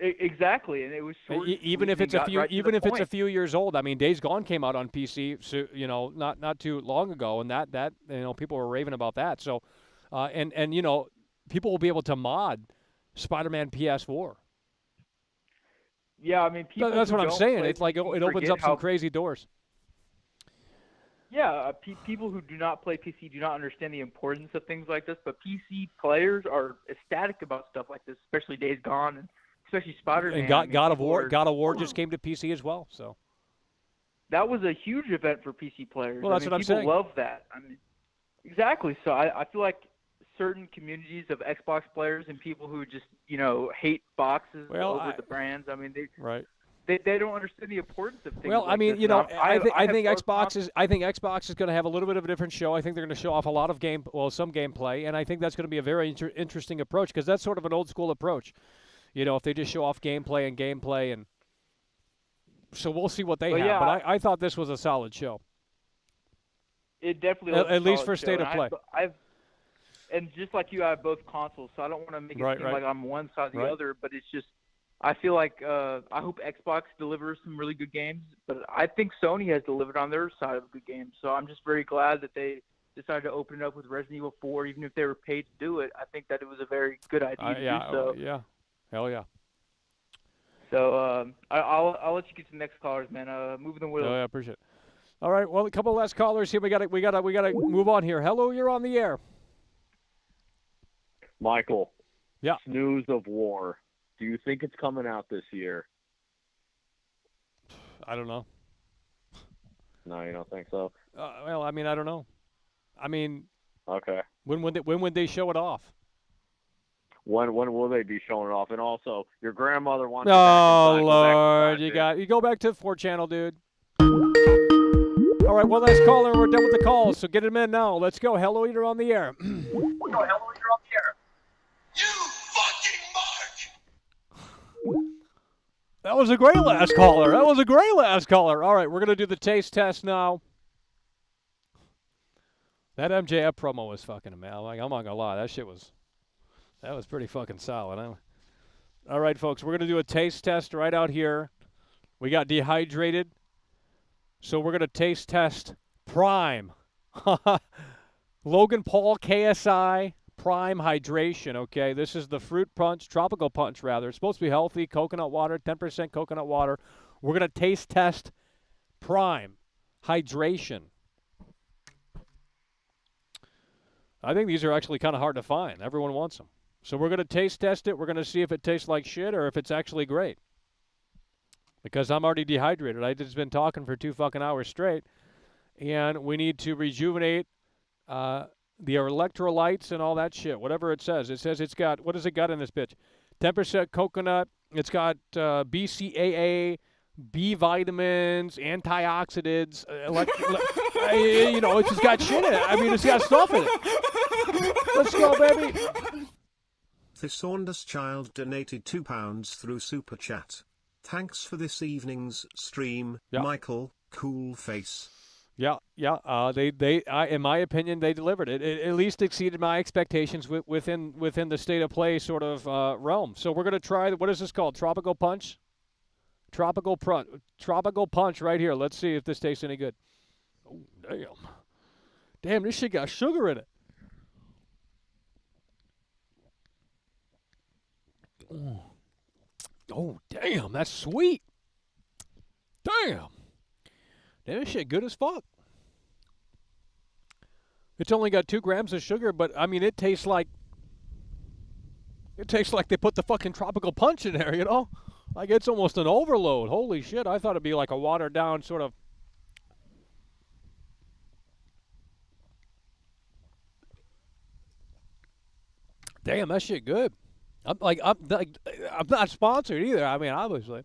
Exactly, and it was short, even if it's a few years old. I mean, Days Gone came out on PC, so, not too long ago, and that people were raving about that. So, and people will be able to mod Spider-Man PS4. Yeah, I mean, that's what I'm saying. It's like it opens up some crazy doors. Yeah, people who do not play PC do not understand the importance of things like this, but PC players are ecstatic about stuff like this, especially Days Gone and especially Spider-Man. And God of War just came to PC as well. So that was a huge event for PC players. Well, that's what I'm saying. People love that. I mean, exactly. So I feel like certain communities of Xbox players and people who just hate boxes over the brands. I mean, they don't understand the importance of things. Well, like I mean, this. I think Xbox is going to have a little bit of a different show. I think they're going to show off a lot of some gameplay, and I think that's going to be a very interesting approach because that's sort of an old school approach. If they just show off gameplay, and so we'll see what they have. Yeah, but I thought this was a solid show. It definitely was at least for show. state of play. And just like you, I have both consoles, so I don't want to make it seem like I'm one side or the other. But it's just, I feel like I hope Xbox delivers some really good games, but I think Sony has delivered on their side of good games. So I'm just very glad that they decided to open it up with Resident Evil 4, even if they were paid to do it. I think that it was a very good idea to do so. Yeah. Hell yeah. So I'll let you get to the next callers, man. Moving the wheel. Oh, yeah, I appreciate it. All right, well, a couple last callers here. We gotta move on here. Hello, you're on the air. Michael. Yeah. Snooze of War. Do you think it's coming out this year? I don't know. No, you don't think so? Well, I mean, I don't know. I mean, Okay. when would they show it off? When will they be showing it off? And also, your grandmother wants you Oh back Lord, inside, you go back to the 4 channel, dude. All right, one last caller. We're done with the calls, so get him in now. Let's go. Hello, you're on the air. That was a great last caller. That was a great last caller. All right, we're gonna do the taste test now. That MJF promo was fucking amazing. Like, I'm not gonna lie, that was pretty fucking solid. Huh? All right, folks, we're gonna do a taste test right out here. We got dehydrated, so we're gonna taste test Prime. Logan Paul KSI Prime Hydration. Okay, this is the fruit punch, tropical punch rather. It's supposed to be healthy. Coconut water, 10% coconut water. We're gonna taste test Prime Hydration. I think these are actually kind of hard to find. Everyone wants them. So we're going to taste test it. We're going to see if it tastes like shit or if it's actually great. Because I'm already dehydrated. I've just been talking for 2 fucking hours straight. And we need to rejuvenate the electrolytes and all that shit. Whatever it says. It says it's got, what does it got in this bitch? 10% coconut. It's got BCAA, B vitamins, antioxidants, you know, it's just got shit in it. I mean, it's got stuff in it. Let's go, baby. The Saunders Child donated £2 through Super Chat. Thanks for this evening's stream, Michael. Cool face. Yeah. In my opinion, they delivered it. It at least exceeded my expectations within the state of play sort of realm. So we're gonna try. What is this called? Tropical punch. Tropical punch right here. Let's see if this tastes any good. Oh, damn, this shit got sugar in it. Oh, damn, that's sweet. Damn, this shit good as fuck. It's only got 2 grams of sugar, but I mean, it tastes like they put the fucking tropical punch in there, you know? Like, it's almost an overload. Holy shit, I thought it'd be like a watered down sort of. Damn, that shit good. I'm not sponsored either. I mean, obviously.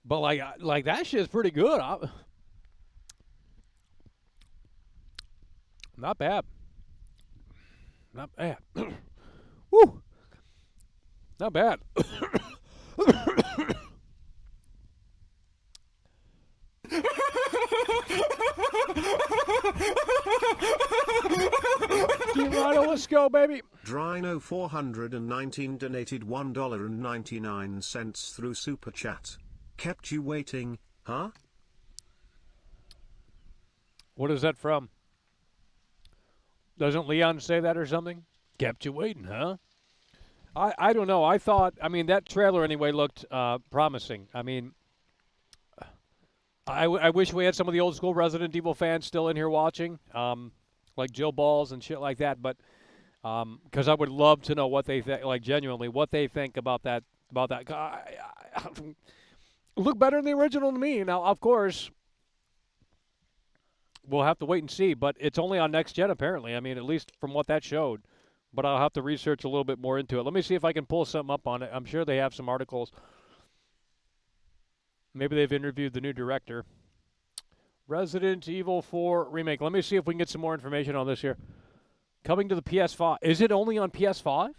But like that shit's pretty good. Not bad. Not bad. Woo. Not bad. Rhino, let's go, baby. Drino 419 donated $1.99 through Super Chat. Kept you waiting, huh? What is that from? Doesn't Leon say that or something? Kept you waiting, huh? I don't know. I thought, I mean, that trailer anyway looked promising. I mean, I wish we had some of the old school Resident Evil fans still in here watching, like Jill Balls and shit like that. But because I would love to know what they think, like genuinely, what they think about that. Look better than the original to me. Now, of course, we'll have to wait and see. But it's only on next gen apparently. I mean, at least from what that showed. But I'll have to research a little bit more into it. Let me see if I can pull something up on it. I'm sure they have some articles. Maybe they've interviewed the new director. Resident Evil 4 Remake. Let me see if we can get some more information on this here. Coming to the PS5. Is it only on PS5?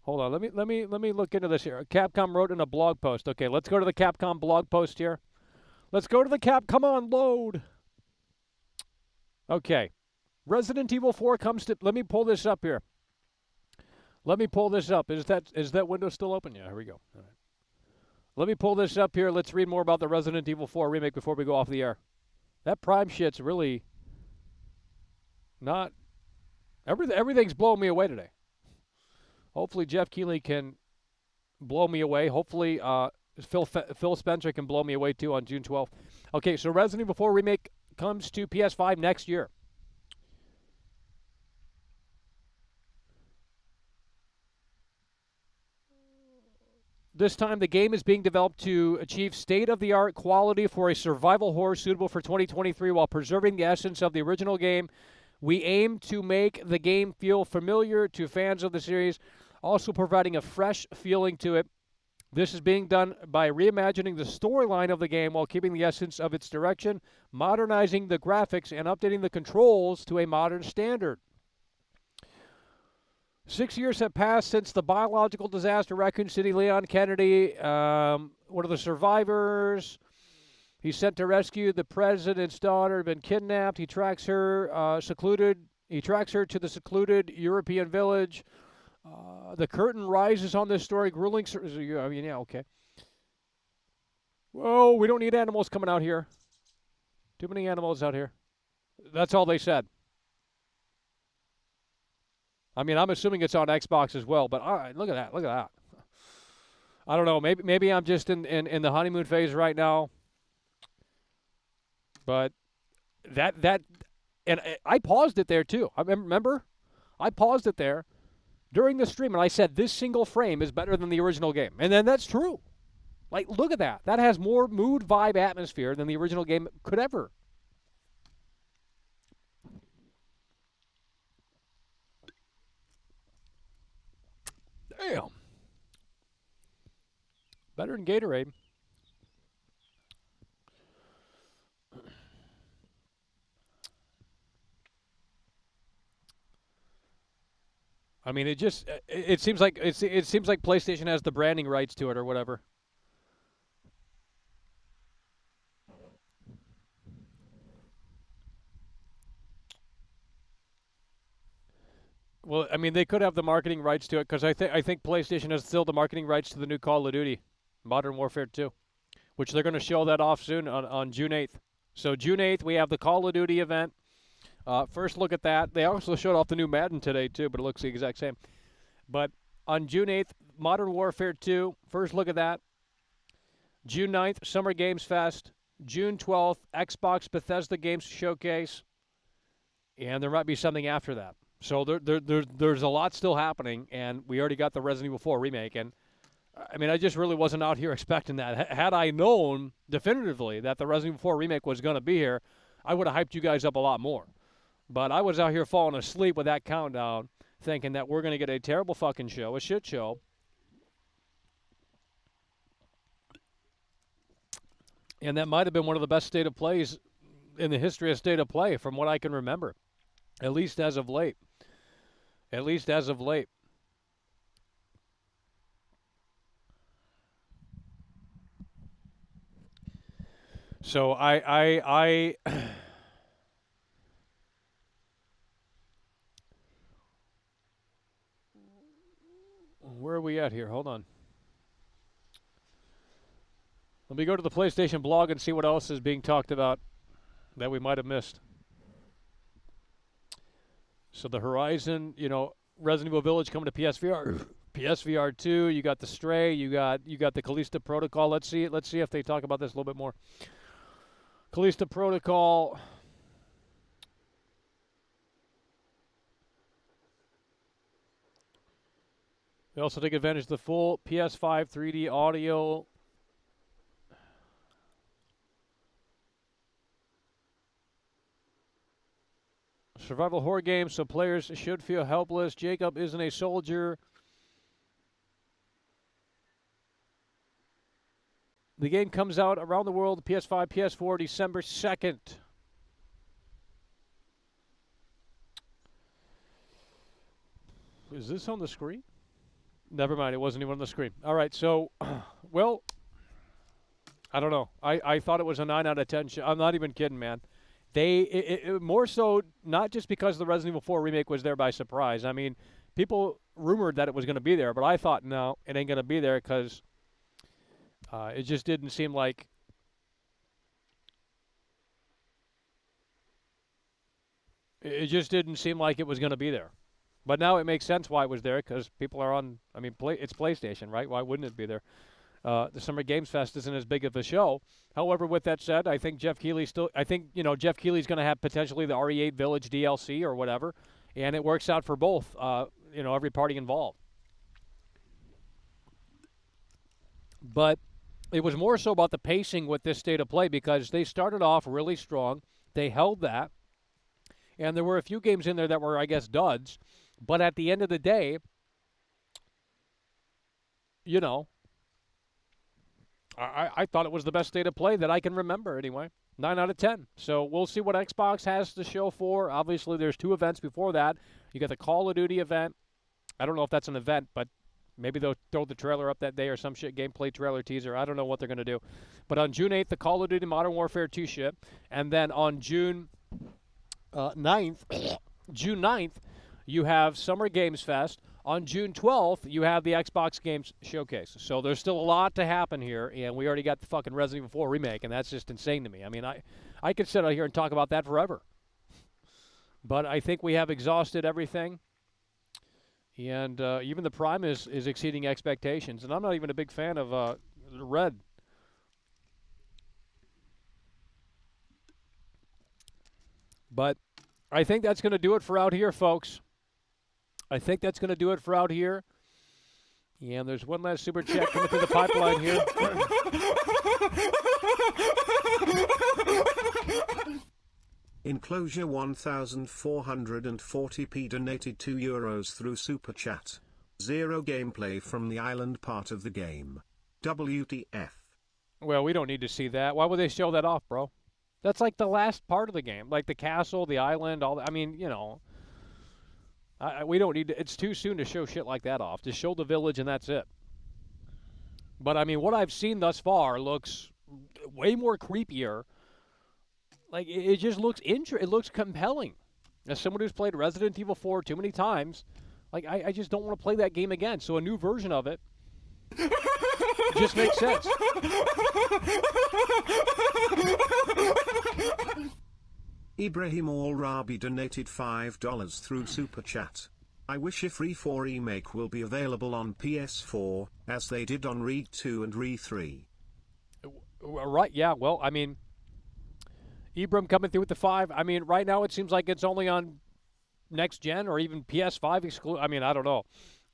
Hold on. Let me look into this here. Capcom wrote in a blog post. Okay, let's go to the Capcom blog post here. Let's go to the Come on, load. Okay. Resident Evil 4 comes to... Let me pull this up here. Let me pull this up. Is that window still open? Yeah, here we go. All right. Let me pull this up here. Let's read more about the Resident Evil 4 remake before we go off the air. That Prime shit's really not... Everything's blowing me away today. Hopefully Jeff Keighley can blow me away. Hopefully Phil Spencer can blow me away too on June 12th. Okay, so Resident Evil 4 remake comes to PS5 next year. This time, the game is being developed to achieve state-of-the-art quality for a survival horror suitable for 2023 while preserving the essence of the original game. We aim to make the game feel familiar to fans of the series, also providing a fresh feeling to it. This is being done by reimagining the storyline of the game while keeping the essence of its direction, modernizing the graphics, and updating the controls to a modern standard. 6 years have passed since the biological disaster Raccoon City. Leon Kennedy, one of the survivors, he's sent to rescue the president's daughter, been kidnapped. He tracks her to the secluded European village. The curtain rises on this story. Grueling. Yeah, okay. Whoa, we don't need animals coming out here. Too many animals out here. That's all they said. I mean, I'm assuming it's on Xbox as well, but all right, look at that. Look at that. I don't know. Maybe I'm just in the honeymoon phase right now. But that and I paused it there too. I remember I paused it there during the stream and I said this single frame is better than the original game. And then that's true. Like, look at that. That has more mood, vibe, atmosphere than the original game could ever. Damn. Better than Gatorade. I mean, it seems like PlayStation has the branding rights to it or whatever. Well, I mean, they could have the marketing rights to it because I think PlayStation has still the marketing rights to the new Call of Duty, Modern Warfare 2, which they're going to show that off soon on June 8th. So June 8th, we have the Call of Duty event. First look at that. They also showed off the new Madden today too, but it looks the exact same. But on June 8th, Modern Warfare 2, first look at that. June 9th, Summer Games Fest. June 12th, Xbox Bethesda Games Showcase. And there might be something after that. So there's a lot still happening, and we already got the Resident Evil 4 remake. And, I mean, I just really wasn't out here expecting that. Had I known definitively that the Resident Evil 4 remake was going to be here, I would have hyped you guys up a lot more. But I was out here falling asleep with that countdown, thinking that we're going to get a terrible fucking show, a shit show. And that might have been one of the best state of plays in the history of state of play from what I can remember, at least as of late. At least as of late. So I where are we at here? Hold on. Let me go to the PlayStation blog and see what else is being talked about that we might have missed. So the Horizon, Resident Evil Village coming to PSVR. PSVR 2, you got the Stray, you got the Callisto Protocol. Let's see if they talk about this a little bit more. Callisto Protocol. They also take advantage of the full PS5 3D audio. Survival horror game, so players should feel helpless. Jacob isn't a soldier. The game comes out around the world, PS5, PS4, December 2nd. Is this on the screen? Never mind, it wasn't even on the screen. All right, so, well, I don't know. I thought it was a 9 out of 10 show. I'm not even kidding, man. It more so, not just because the Resident Evil 4 remake was there by surprise. I mean, people rumored that it was going to be there, but I thought, no, it ain't going to be there because it just didn't seem like it was going to be there. But now it makes sense why it was there because people are on. I mean, it's PlayStation, right? Why wouldn't it be there? The Summer Games Fest isn't as big of a show. However, with that said, I think Jeff Keighley's going to have potentially the RE8 Village DLC or whatever, and it works out for both. Every party involved. But it was more so about the pacing with this state of play because they started off really strong. They held that. And there were a few games in there that were, I guess, duds. But at the end of the day, you know, I thought it was the best state of play that I can remember anyway. 9 out of 10. So we'll see what Xbox has to show for. Obviously, there's 2 events before that. You got the Call of Duty event. I don't know if that's an event, but maybe they'll throw the trailer up that day or some shit, gameplay trailer teaser. I don't know what they're going to do. But on June 8th, the Call of Duty Modern Warfare 2 shit. And then on June 9th, June 9th, you have Summer Games Fest. On June 12th, you have the Xbox Games Showcase. So there's still a lot to happen here, and we already got the fucking Resident Evil 4 remake, and that's just insane to me. I mean, I could sit out here and talk about that forever. But I think we have exhausted everything. And even the Prime is exceeding expectations. And I'm not even a big fan of Red. But I think that's going to do it for out here, folks. I think that's going to do it for out here. And there's one last super chat coming through the pipeline here. Enclosure 1440p donated €2 through Super Chat. Zero gameplay from the island part of the game. WTF. Well, we don't need to see that. Why would they show that off, bro? That's like the last part of the game. Like the castle, the island, all that. I mean, you know. We don't need to. It's too soon to show shit like that off. Just show the village and that's it. But, I mean, what I've seen thus far looks way more creepier. Like, it just looks it looks compelling. As someone who's played Resident Evil 4 too many times, like, I just don't want to play that game again. So a new version of it just makes sense. Ibrahim Al-Rabi donated $5 through Super Chat. I wish a free 4 remake will be available on PS4, as they did on Re 2 and Re 3. Right, yeah, well, I mean, Ibram coming through with the 5. I mean, right now it seems like it's only on next gen or even PS5 exclusive. I mean, I don't know.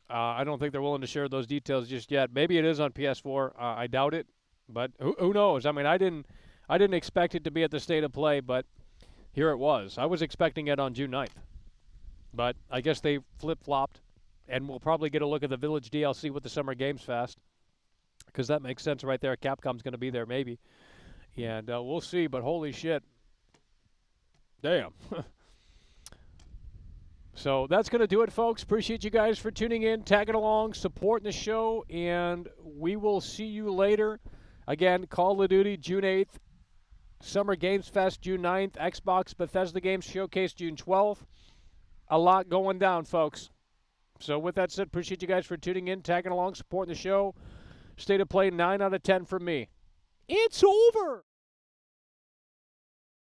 I don't think they're willing to share those details just yet. Maybe it is on PS4. I doubt it, but who knows? I mean, I didn't expect it to be at the state of play, but here it was. I was expecting it on June 9th, but I guess they flip-flopped, and we'll probably get a look at the Village DLC with the Summer Games Fest, because that makes sense right there. Capcom's going to be there maybe, and we'll see, but holy shit. Damn. So that's going to do it, folks. Appreciate you guys for tuning in, tagging along, supporting the show, and we will see you later. Again, Call of Duty, June 8th. Summer Games Fest, June 9th. Xbox Bethesda Games Showcase, June 12th. A lot going down, folks. So with that said, appreciate you guys for tuning in, tagging along, supporting the show. State of play, 9 out of 10 from me. It's over!